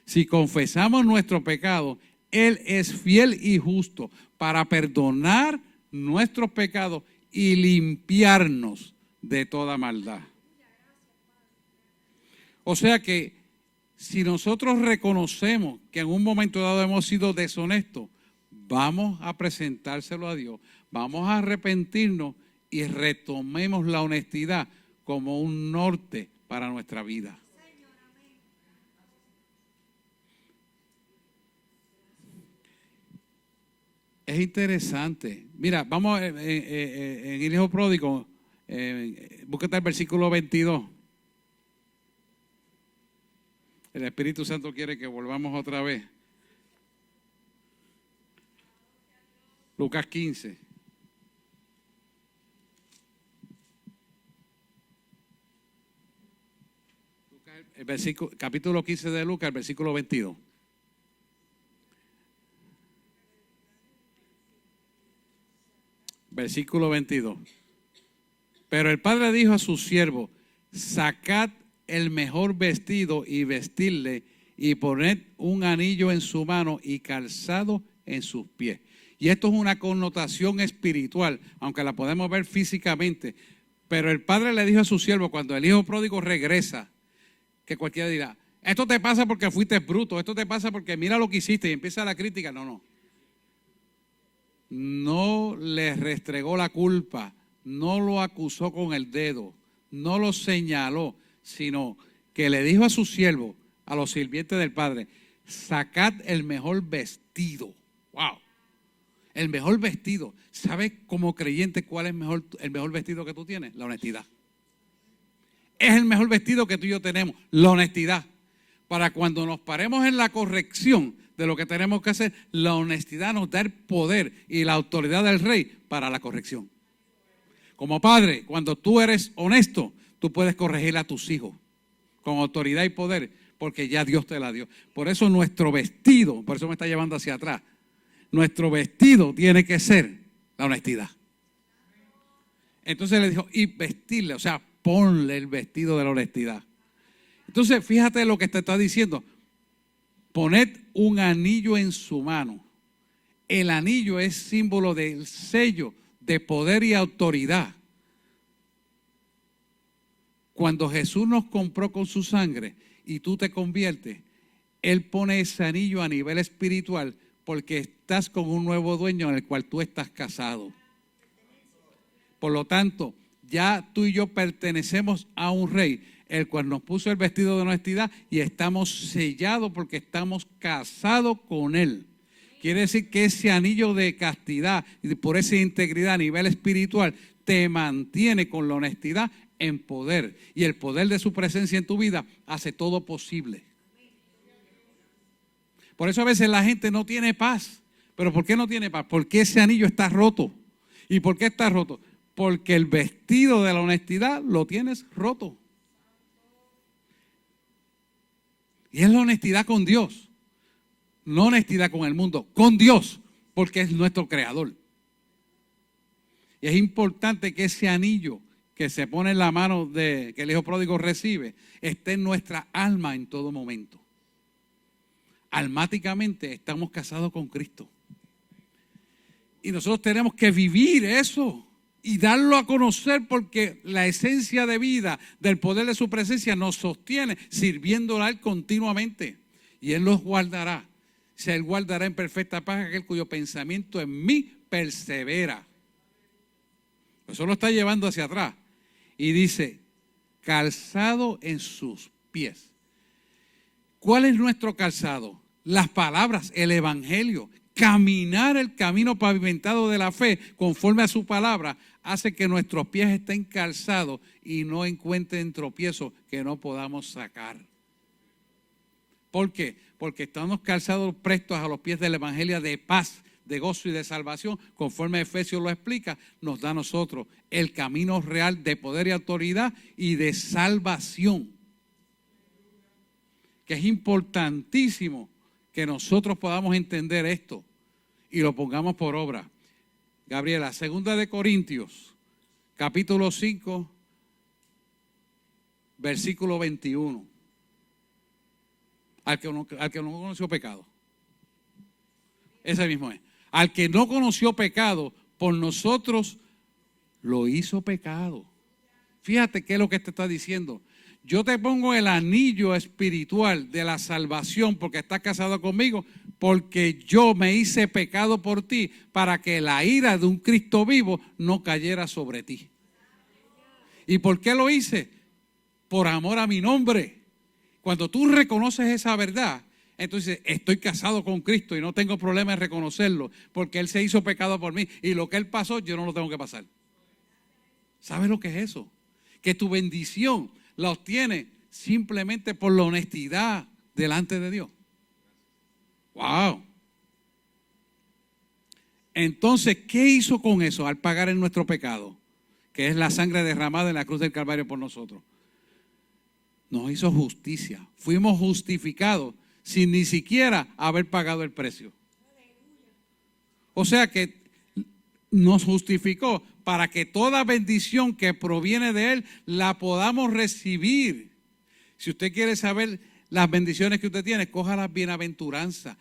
Si confesamos nuestro pecado, Él es fiel y justo para perdonar nuestros pecados y limpiarnos de toda maldad. O sea que si nosotros reconocemos que en un momento dado hemos sido deshonestos, vamos a presentárselo a Dios, vamos a arrepentirnos y retomemos la honestidad como un norte para nuestra vida. Es interesante. Mira, vamos en el Hijo Pródigo, búsquete el versículo 22. El Espíritu Santo quiere que volvamos otra vez. Lucas 15. Capítulo 15 de Lucas, el versículo 22. Versículo 22. Pero el padre dijo a sus siervos, sacad el mejor vestido y vestirle y poned un anillo en su mano y calzado en sus pies. Y esto es una connotación espiritual, aunque la podemos ver físicamente. Pero el padre le dijo a su siervo, cuando el hijo pródigo regresa, que cualquiera dirá, esto te pasa porque fuiste bruto, esto te pasa porque mira lo que hiciste y empieza la crítica. No. No le restregó la culpa, no lo acusó con el dedo, no lo señaló, sino que le dijo a su siervo, a los sirvientes del padre, sacad el mejor vestido. ¡Wow! El mejor vestido. ¿Sabes como creyente cuál es el mejor vestido que tú tienes? La honestidad. Es el mejor vestido que tú y yo tenemos, la honestidad. Para cuando nos paremos en la corrección de lo que tenemos que hacer, la honestidad nos da el poder y la autoridad del rey para la corrección. Como padre, cuando tú eres honesto, tú puedes corregir a tus hijos con autoridad y poder, porque ya Dios te la dio. Por eso nuestro vestido, por eso me está llevando hacia atrás, nuestro vestido tiene que ser la honestidad. Entonces le dijo, y vestirle, o sea, ponle el vestido de la honestidad. Entonces, fíjate lo que te está diciendo. Poned un anillo en su mano. El anillo es símbolo del sello de poder y autoridad. Cuando Jesús nos compró con su sangre y tú te conviertes, Él pone ese anillo a nivel espiritual porque estás con un nuevo dueño en el cual tú estás casado. Por lo tanto, ya tú y yo pertenecemos a un rey, el cual nos puso el vestido de honestidad y estamos sellados porque estamos casados con Él. Quiere decir que ese anillo de castidad y por esa integridad a nivel espiritual te mantiene con la honestidad en poder. Y el poder de su presencia en tu vida hace todo posible. Por eso a veces la gente no tiene paz. ¿Pero por qué no tiene paz? Porque ese anillo está roto. ¿Y por qué está roto? Porque el vestido de la honestidad lo tienes roto. Y es la honestidad con Dios. No honestidad con el mundo, con Dios, porque es nuestro creador. Y es importante que ese anillo que se pone en la mano que el hijo pródigo recibe, esté en nuestra alma en todo momento. Almáticamente estamos casados con Cristo. Y nosotros tenemos que vivir eso y darlo a conocer, porque la esencia de vida del poder de su presencia nos sostiene sirviéndole a Él continuamente. Y Él los guardará. Él guardará en perfecta paz aquel cuyo pensamiento en mí persevera. Eso lo está llevando hacia atrás. Y dice, calzado en sus pies. ¿Cuál es nuestro calzado? Las palabras, el evangelio. Caminar el camino pavimentado de la fe conforme a su palabra hace que nuestros pies estén calzados y no encuentren tropiezos que no podamos sacar. ¿Por qué? Porque estamos calzados prestos a los pies del evangelio de paz, de gozo y de salvación, conforme Efesios lo explica, nos da a nosotros el camino real de poder y autoridad y de salvación. Que es importantísimo que nosotros podamos entender esto y lo pongamos por obra. Gabriela, 2 de Corintios, capítulo 5, versículo 21. Al que no conoció pecado. Ese mismo es. Al que no conoció pecado, por nosotros lo hizo pecado. Fíjate qué es lo que te está diciendo. Yo te pongo el anillo espiritual de la salvación porque estás casado conmigo, porque yo me hice pecado por ti para que la ira de un Cristo vivo no cayera sobre ti. ¿Y por qué lo hice? Por amor a mi nombre. Cuando tú reconoces esa verdad, entonces estoy casado con Cristo y no tengo problema en reconocerlo, porque Él se hizo pecado por mí y lo que Él pasó yo no lo tengo que pasar. ¿Sabes lo que es eso? Que tu bendición la obtiene simplemente por la honestidad delante de Dios. ¡Wow! Entonces, ¿qué hizo con eso al pagar en nuestro pecado? Que es la sangre derramada en la cruz del Calvario por nosotros. Nos hizo justicia. Fuimos justificados sin ni siquiera haber pagado el precio. O sea que nos justificó para que toda bendición que proviene de Él la podamos recibir. Si usted quiere saber las bendiciones que usted tiene, coja las bienaventuranzas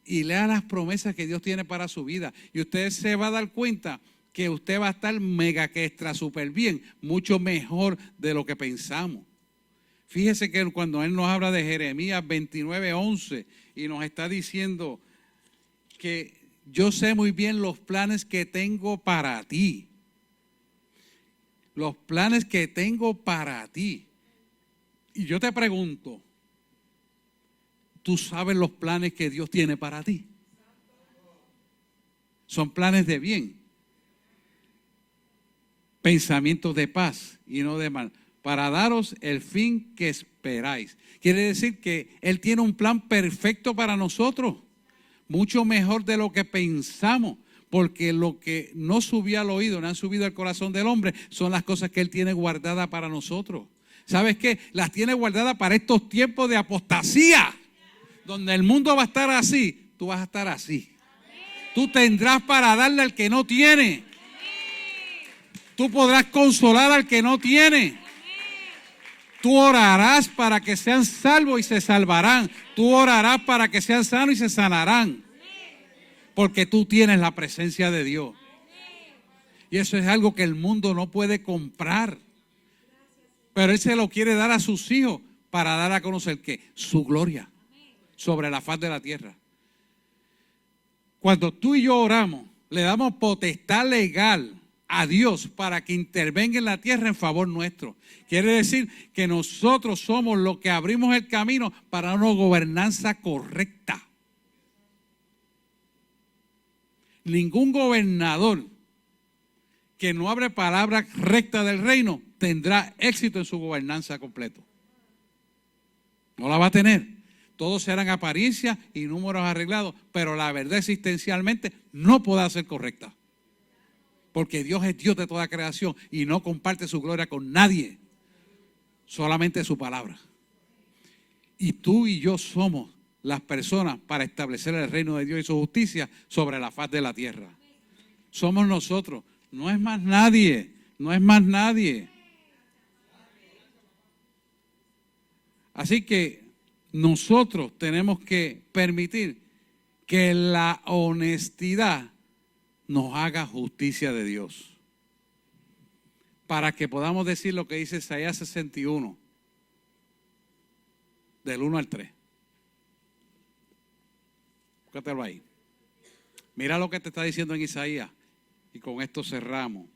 y lea las promesas que Dios tiene para su vida. Y usted se va a dar cuenta que usted va a estar mega que extra súper bien, mucho mejor de lo que pensamos. Fíjese que cuando Él nos habla de Jeremías 29:11 y nos está diciendo que yo sé muy bien los planes que tengo para ti. Los planes que tengo para ti. Y yo te pregunto, ¿tú sabes los planes que Dios tiene para ti? Son planes de bien. Pensamientos de paz y no de mal. Para daros el fin que esperáis. Quiere decir que Él tiene un plan perfecto para nosotros. Mucho mejor de lo que pensamos. Porque lo que no subió al oído, no han subido al corazón del hombre, son las cosas que Él tiene guardadas para nosotros. ¿Sabes qué? Las tiene guardadas para estos tiempos de apostasía. Donde el mundo va a estar así, tú vas a estar así. Tú tendrás para darle al que no tiene. Tú podrás consolar al que no tiene. Tú orarás para que sean salvos y se salvarán. Tú orarás para que sean sanos y se sanarán. Porque tú tienes la presencia de Dios. Y eso es algo que el mundo no puede comprar. Pero Él se lo quiere dar a sus hijos para dar a conocer ¿qué? Su gloria sobre la faz de la tierra. Cuando tú y yo oramos, le damos potestad legal a Dios para que intervenga en la tierra en favor nuestro. Quiere decir que nosotros somos los que abrimos el camino para una gobernanza correcta. Ningún gobernador que no abre palabra recta del reino tendrá éxito en su gobernanza completo. No la va a tener. Todos serán apariencias y números arreglados, pero la verdad existencialmente no podrá ser correcta. Porque Dios es Dios de toda creación y no comparte su gloria con nadie, solamente su palabra. Y tú y yo somos las personas para establecer el reino de Dios y su justicia sobre la faz de la tierra. Somos nosotros, no es más nadie, no es más nadie. Así que nosotros tenemos que permitir que la honestidad nos haga justicia de Dios. Para que podamos decir lo que dice Isaías 61, del 1 al 3. Búscatelo ahí. Mira lo que te está diciendo en Isaías. Y con esto cerramos.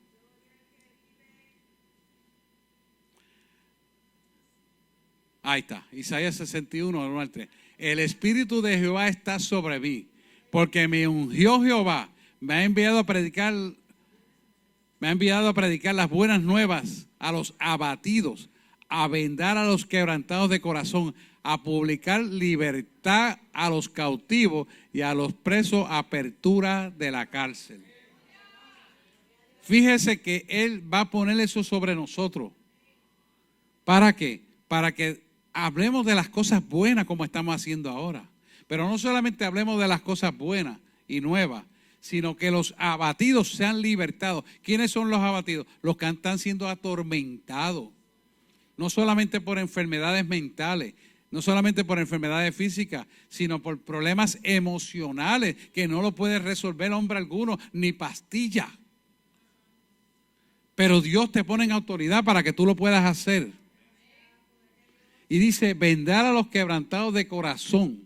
Ahí está, Isaías 61, del 1 al 3. El Espíritu de Jehová está sobre mí, porque me ungió Jehová, me ha enviado a predicar las buenas nuevas a los abatidos, a vendar a los quebrantados de corazón, a publicar libertad a los cautivos y a los presos, apertura de la cárcel. Fíjese que Él va a poner eso sobre nosotros. ¿Para qué? Para que hablemos de las cosas buenas como estamos haciendo ahora. Pero no solamente hablemos de las cosas buenas y nuevas, sino que los abatidos sean libertados. ¿Quiénes son los abatidos? Los que están siendo atormentados. No solamente por enfermedades mentales, no solamente por enfermedades físicas, sino por problemas emocionales que no lo puede resolver hombre alguno, ni pastilla. Pero Dios te pone en autoridad para que tú lo puedas hacer. Y dice, vendar a los quebrantados de corazón.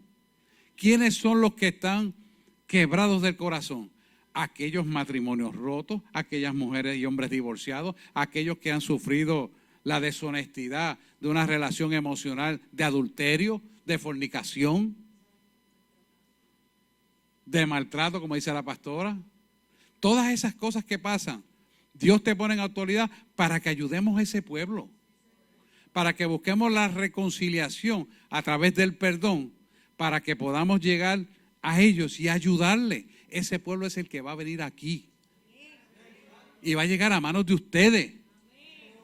¿Quiénes son los que están quebrados del corazón? Aquellos matrimonios rotos, aquellas mujeres y hombres divorciados, aquellos que han sufrido la deshonestidad de una relación emocional de adulterio, de fornicación, de maltrato, como dice la pastora. Todas esas cosas que pasan, Dios te pone en autoridad para que ayudemos a ese pueblo, para que busquemos la reconciliación a través del perdón, para que podamos llegar a ellos y ayudarles. Ese pueblo es el que va a venir aquí y va a llegar a manos de ustedes,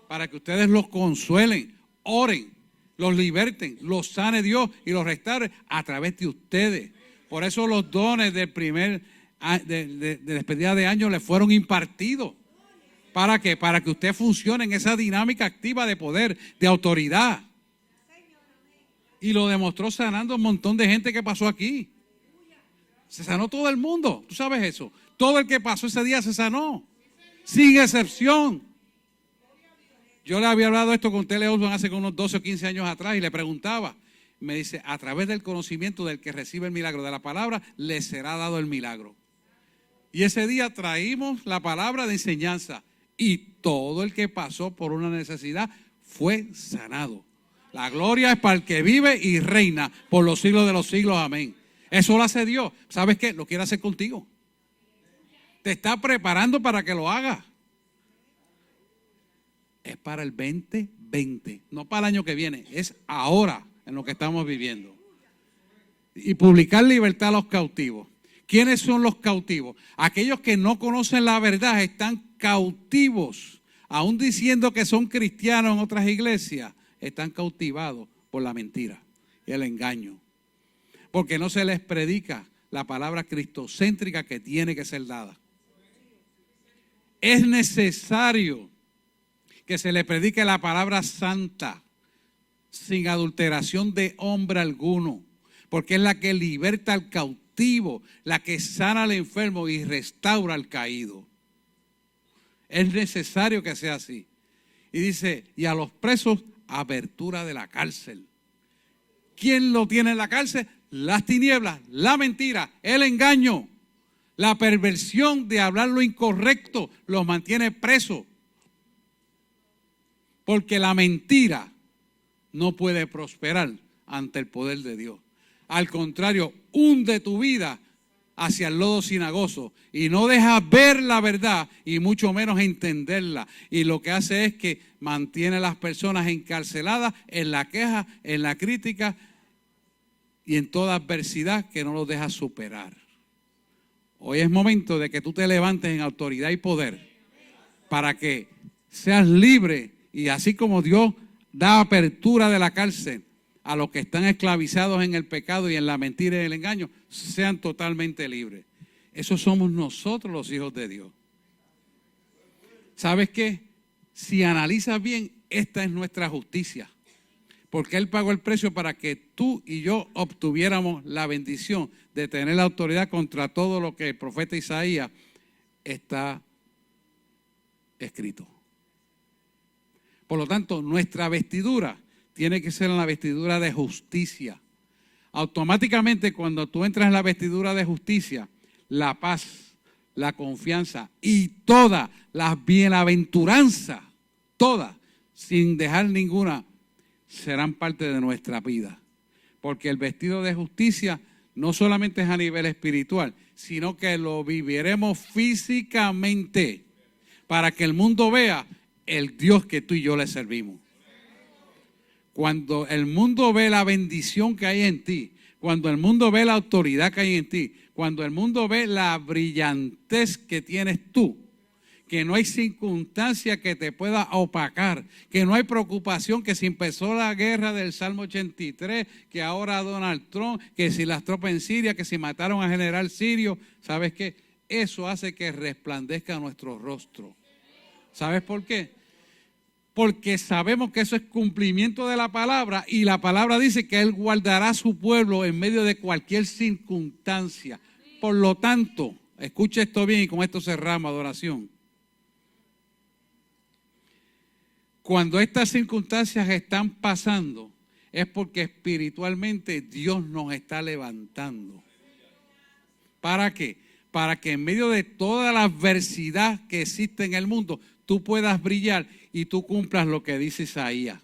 para que ustedes los consuelen, oren, los liberten, los sane Dios y los restaure a través de ustedes. Por eso los dones del de despedida de año les fueron impartidos. ¿Para qué? Para que usted funcione en esa dinámica activa de poder, de autoridad. Y lo demostró sanando un montón de gente que pasó aquí. Se sanó todo el mundo, tú sabes eso. Todo el que pasó ese día se sanó, sin excepción. Yo le había hablado esto con Tele Osborne hace unos 12 o 15 años atrás y le preguntaba. Me dice, a través del conocimiento del que recibe el milagro de la palabra, le será dado el milagro. Y ese día traímos la palabra de enseñanza. Y todo el que pasó por una necesidad fue sanado. La gloria es para el que vive y reina por los siglos de los siglos. Amén. Eso lo hace Dios. ¿Sabes qué? Lo quiere hacer contigo. Te está preparando para que lo hagas. Es para el 2020, no para el año que viene. Es ahora en lo que estamos viviendo. Y publicar libertad a los cautivos. ¿Quiénes son los cautivos? Aquellos que no conocen la verdad, están cautivos, aún diciendo que son cristianos en otras iglesias, están cautivados por la mentira y el engaño. Porque no se les predica la palabra cristocéntrica que tiene que ser dada. Es necesario que se le predique la palabra santa, sin adulteración de hombre alguno, porque es la que liberta al cautivo, la que sana al enfermo y restaura al caído. Es necesario que sea así. Y dice, y a los presos, apertura de la cárcel. ¿Quién lo tiene en la cárcel? Las tinieblas, la mentira, el engaño, la perversión de hablar lo incorrecto, los mantiene presos. Porque la mentira no puede prosperar ante el poder de Dios. Al contrario, hunde tu vida hacia el lodo cenagoso y no deja ver la verdad y mucho menos entenderla. Y lo que hace es que mantiene a las personas encarceladas en la queja, en la crítica y en toda adversidad que no los deja superar. Hoy es momento de que tú te levantes en autoridad y poder para que seas libre y así como Dios da apertura de la cárcel a los que están esclavizados en el pecado y en la mentira y el engaño, sean totalmente libres. Esos somos nosotros los hijos de Dios. ¿Sabes qué? Si analizas bien, esta es nuestra justicia. Porque Él pagó el precio para que tú y yo obtuviéramos la bendición de tener la autoridad contra todo lo que el profeta Isaías está escrito. Por lo tanto, nuestra vestidura tiene que ser la vestidura de justicia. Automáticamente, cuando tú entras en la vestidura de justicia, la paz, la confianza y todas las bienaventuranzas, todas, sin dejar ninguna, serán parte de nuestra vida. Porque el vestido de justicia no solamente es a nivel espiritual, sino que lo viviremos físicamente para que el mundo vea el Dios que tú y yo le servimos. Cuando el mundo ve la bendición que hay en ti, cuando el mundo ve la autoridad que hay en ti, cuando el mundo ve la brillantez que tienes tú, que no hay circunstancia que te pueda opacar, que no hay preocupación, que si empezó la guerra del Salmo 83, que ahora Donald Trump, que si las tropas en Siria, que si mataron al general sirio, ¿sabes qué? Eso hace que resplandezca nuestro rostro. ¿Sabes por qué? Porque sabemos que eso es cumplimiento de la palabra y la palabra dice que Él guardará a su pueblo en medio de cualquier circunstancia. Por lo tanto, escucha esto bien y con esto cerramos adoración. Cuando estas circunstancias están pasando, es porque espiritualmente Dios nos está levantando. ¿Para qué? Para que en medio de toda la adversidad que existe en el mundo, tú puedas brillar y tú cumplas lo que dice Isaías.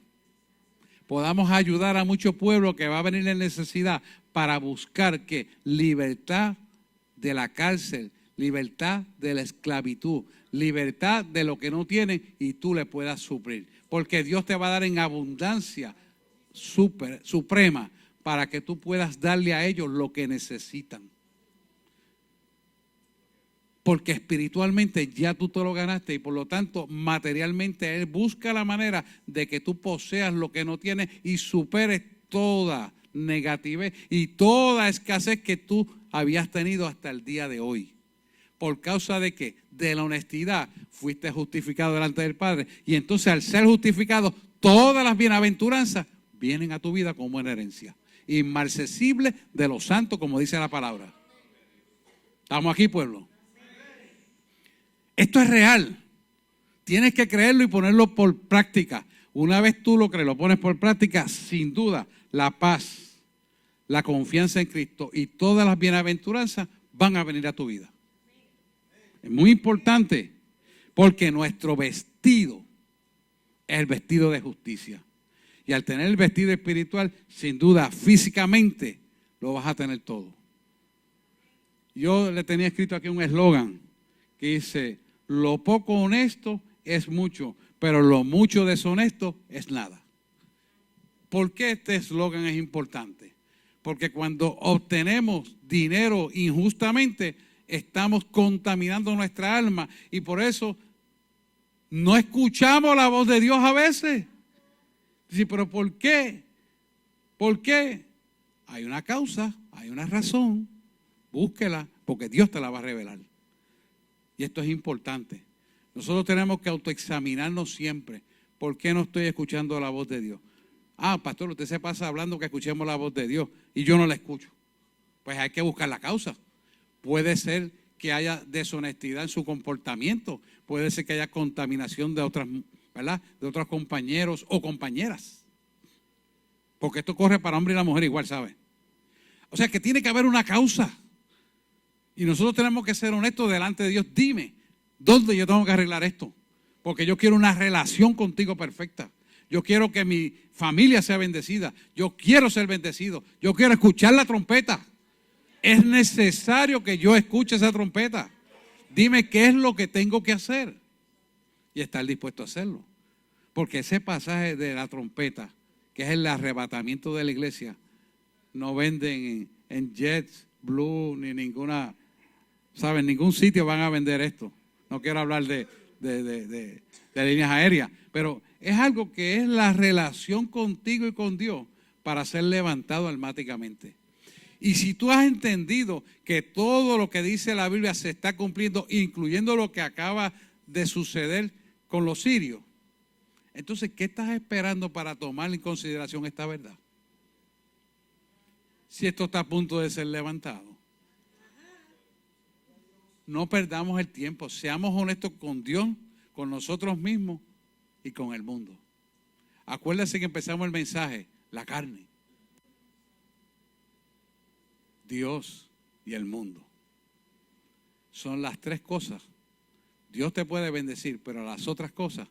Podamos ayudar a mucho pueblo que va a venir en necesidad para buscar que libertad de la cárcel, libertad de la esclavitud, libertad de lo que no tienen y tú le puedas suplir. Porque Dios te va a dar en abundancia suprema para que tú puedas darle a ellos lo que necesitan. Porque espiritualmente ya tú te lo ganaste y por lo tanto materialmente Él busca la manera de que tú poseas lo que no tienes y superes toda negatividad y toda escasez que tú habías tenido hasta el día de hoy. ¿Por causa de qué? De la honestidad fuiste justificado delante del Padre y entonces al ser justificado todas las bienaventuranzas vienen a tu vida como una herencia inmarcesible de los santos, como dice la palabra. ¿Estamos aquí, pueblo? Esto es real. Tienes que creerlo y ponerlo por práctica. Una vez tú lo crees, lo pones por práctica, sin duda, la paz, la confianza en Cristo y todas las bienaventuranzas van a venir a tu vida. Es muy importante porque nuestro vestido es el vestido de justicia. Y al tener el vestido espiritual, sin duda, físicamente, lo vas a tener todo. Yo le tenía escrito aquí un eslogan que dice: lo poco honesto es mucho, pero lo mucho deshonesto es nada. ¿Por qué este eslogan es importante? Porque cuando obtenemos dinero injustamente, estamos contaminando nuestra alma y por eso no escuchamos la voz de Dios a veces. Sí, pero ¿por qué? ¿Por qué? Hay una causa, hay una razón. Búsquela, porque Dios te la va a revelar. Y esto es importante. Nosotros tenemos que autoexaminarnos siempre. ¿Por qué no estoy escuchando la voz de Dios? Ah, pastor, usted se pasa hablando que escuchemos la voz de Dios y yo no la escucho. Pues hay que buscar la causa. Puede ser que haya deshonestidad en su comportamiento. Puede ser que haya contaminación de otras, ¿verdad? De otros compañeros o compañeras. Porque esto corre para hombre y la mujer igual, ¿sabe? O sea que tiene que haber una causa. Y nosotros tenemos que ser honestos delante de Dios. Dime, ¿dónde yo tengo que arreglar esto? Porque yo quiero una relación contigo perfecta. Yo quiero que mi familia sea bendecida. Yo quiero ser bendecido. Yo quiero escuchar la trompeta. Es necesario que yo escuche esa trompeta. Dime qué es lo que tengo que hacer. Y estar dispuesto a hacerlo. Porque ese pasaje de la trompeta, que es el arrebatamiento de la iglesia, no venden en Jets, Blue, ni ninguna, ¿saben? Ningún sitio van a vender esto. No quiero hablar de líneas aéreas, pero es algo que es la relación contigo y con Dios para ser levantado almáticamente. Y si tú has entendido que todo lo que dice la Biblia se está cumpliendo, incluyendo lo que acaba de suceder con los sirios, entonces, ¿qué estás esperando para tomar en consideración esta verdad? Si esto está a punto de ser levantado. No perdamos el tiempo, seamos honestos con Dios, con nosotros mismos y con el mundo. Acuérdense que empezamos el mensaje, la carne, Dios y el mundo. Son las tres cosas. Dios te puede bendecir, pero las otras cosas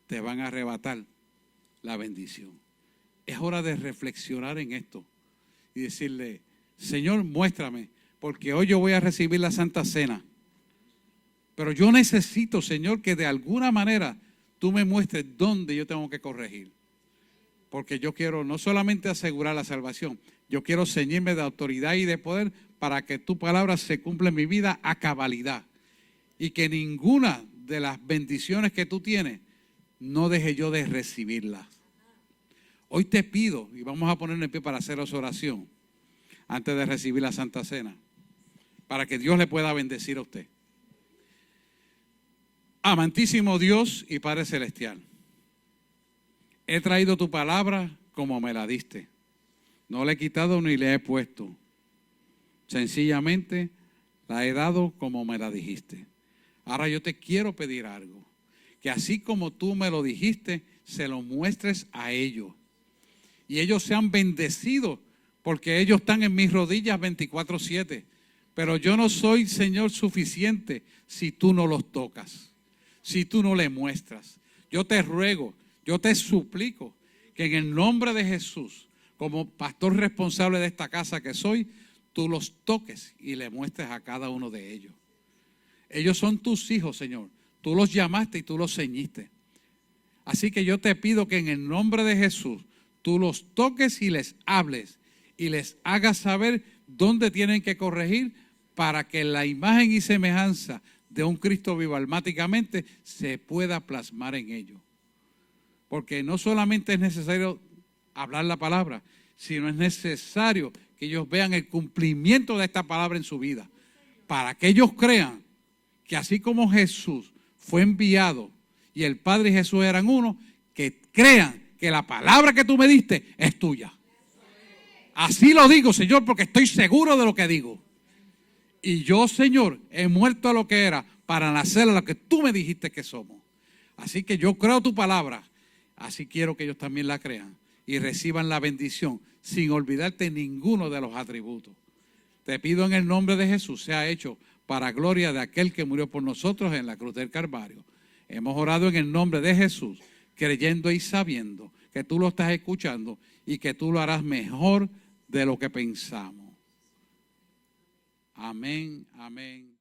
te van a arrebatar la bendición. Es hora de reflexionar en esto y decirle, Señor, muéstrame, porque hoy yo voy a recibir la Santa Cena. Pero yo necesito, Señor, que de alguna manera tú me muestres dónde yo tengo que corregir. Porque yo quiero no solamente asegurar la salvación, yo quiero ceñirme de autoridad y de poder para que tu palabra se cumpla en mi vida a cabalidad. Y que ninguna de las bendiciones que tú tienes no deje yo de recibirlas. Hoy te pido, y vamos a ponernos en pie para hacer esa oración, antes de recibir la Santa Cena, para que Dios le pueda bendecir a usted. Amantísimo Dios y Padre Celestial, he traído tu palabra como me la diste. No la he quitado ni le he puesto. Sencillamente la he dado como me la dijiste. Ahora yo te quiero pedir algo. Que así como tú me lo dijiste, se lo muestres a ellos. Y ellos sean bendecidos, porque ellos están en mis rodillas 24/7. Pero yo no soy, Señor, suficiente si tú no los tocas, si tú no le muestras. Yo te ruego, yo te suplico que en el nombre de Jesús, como pastor responsable de esta casa que soy, tú los toques y le muestres a cada uno de ellos. Ellos son tus hijos, Señor. Tú los llamaste y tú los ceñiste. Así que yo te pido que en el nombre de Jesús tú los toques y les hables y les hagas saber dónde tienen que corregir para que la imagen y semejanza de un Cristo vivo almáticamente se pueda plasmar en ellos. Porque no solamente es necesario hablar la palabra, sino es necesario que ellos vean el cumplimiento de esta palabra en su vida. Para que ellos crean que así como Jesús fue enviado y el Padre y Jesús eran uno, que crean que la palabra que tú me diste es tuya. Así lo digo, Señor, porque estoy seguro de lo que digo. Y yo, Señor, he muerto a lo que era para nacer a lo que tú me dijiste que somos. Así que yo creo tu palabra. Así quiero que ellos también la crean y reciban la bendición sin olvidarte ninguno de los atributos. Te pido en el nombre de Jesús, sea hecho para gloria de aquel que murió por nosotros en la cruz del Calvario. Hemos orado en el nombre de Jesús, creyendo y sabiendo que tú lo estás escuchando y que tú lo harás mejor de lo que pensamos. Amén, amén.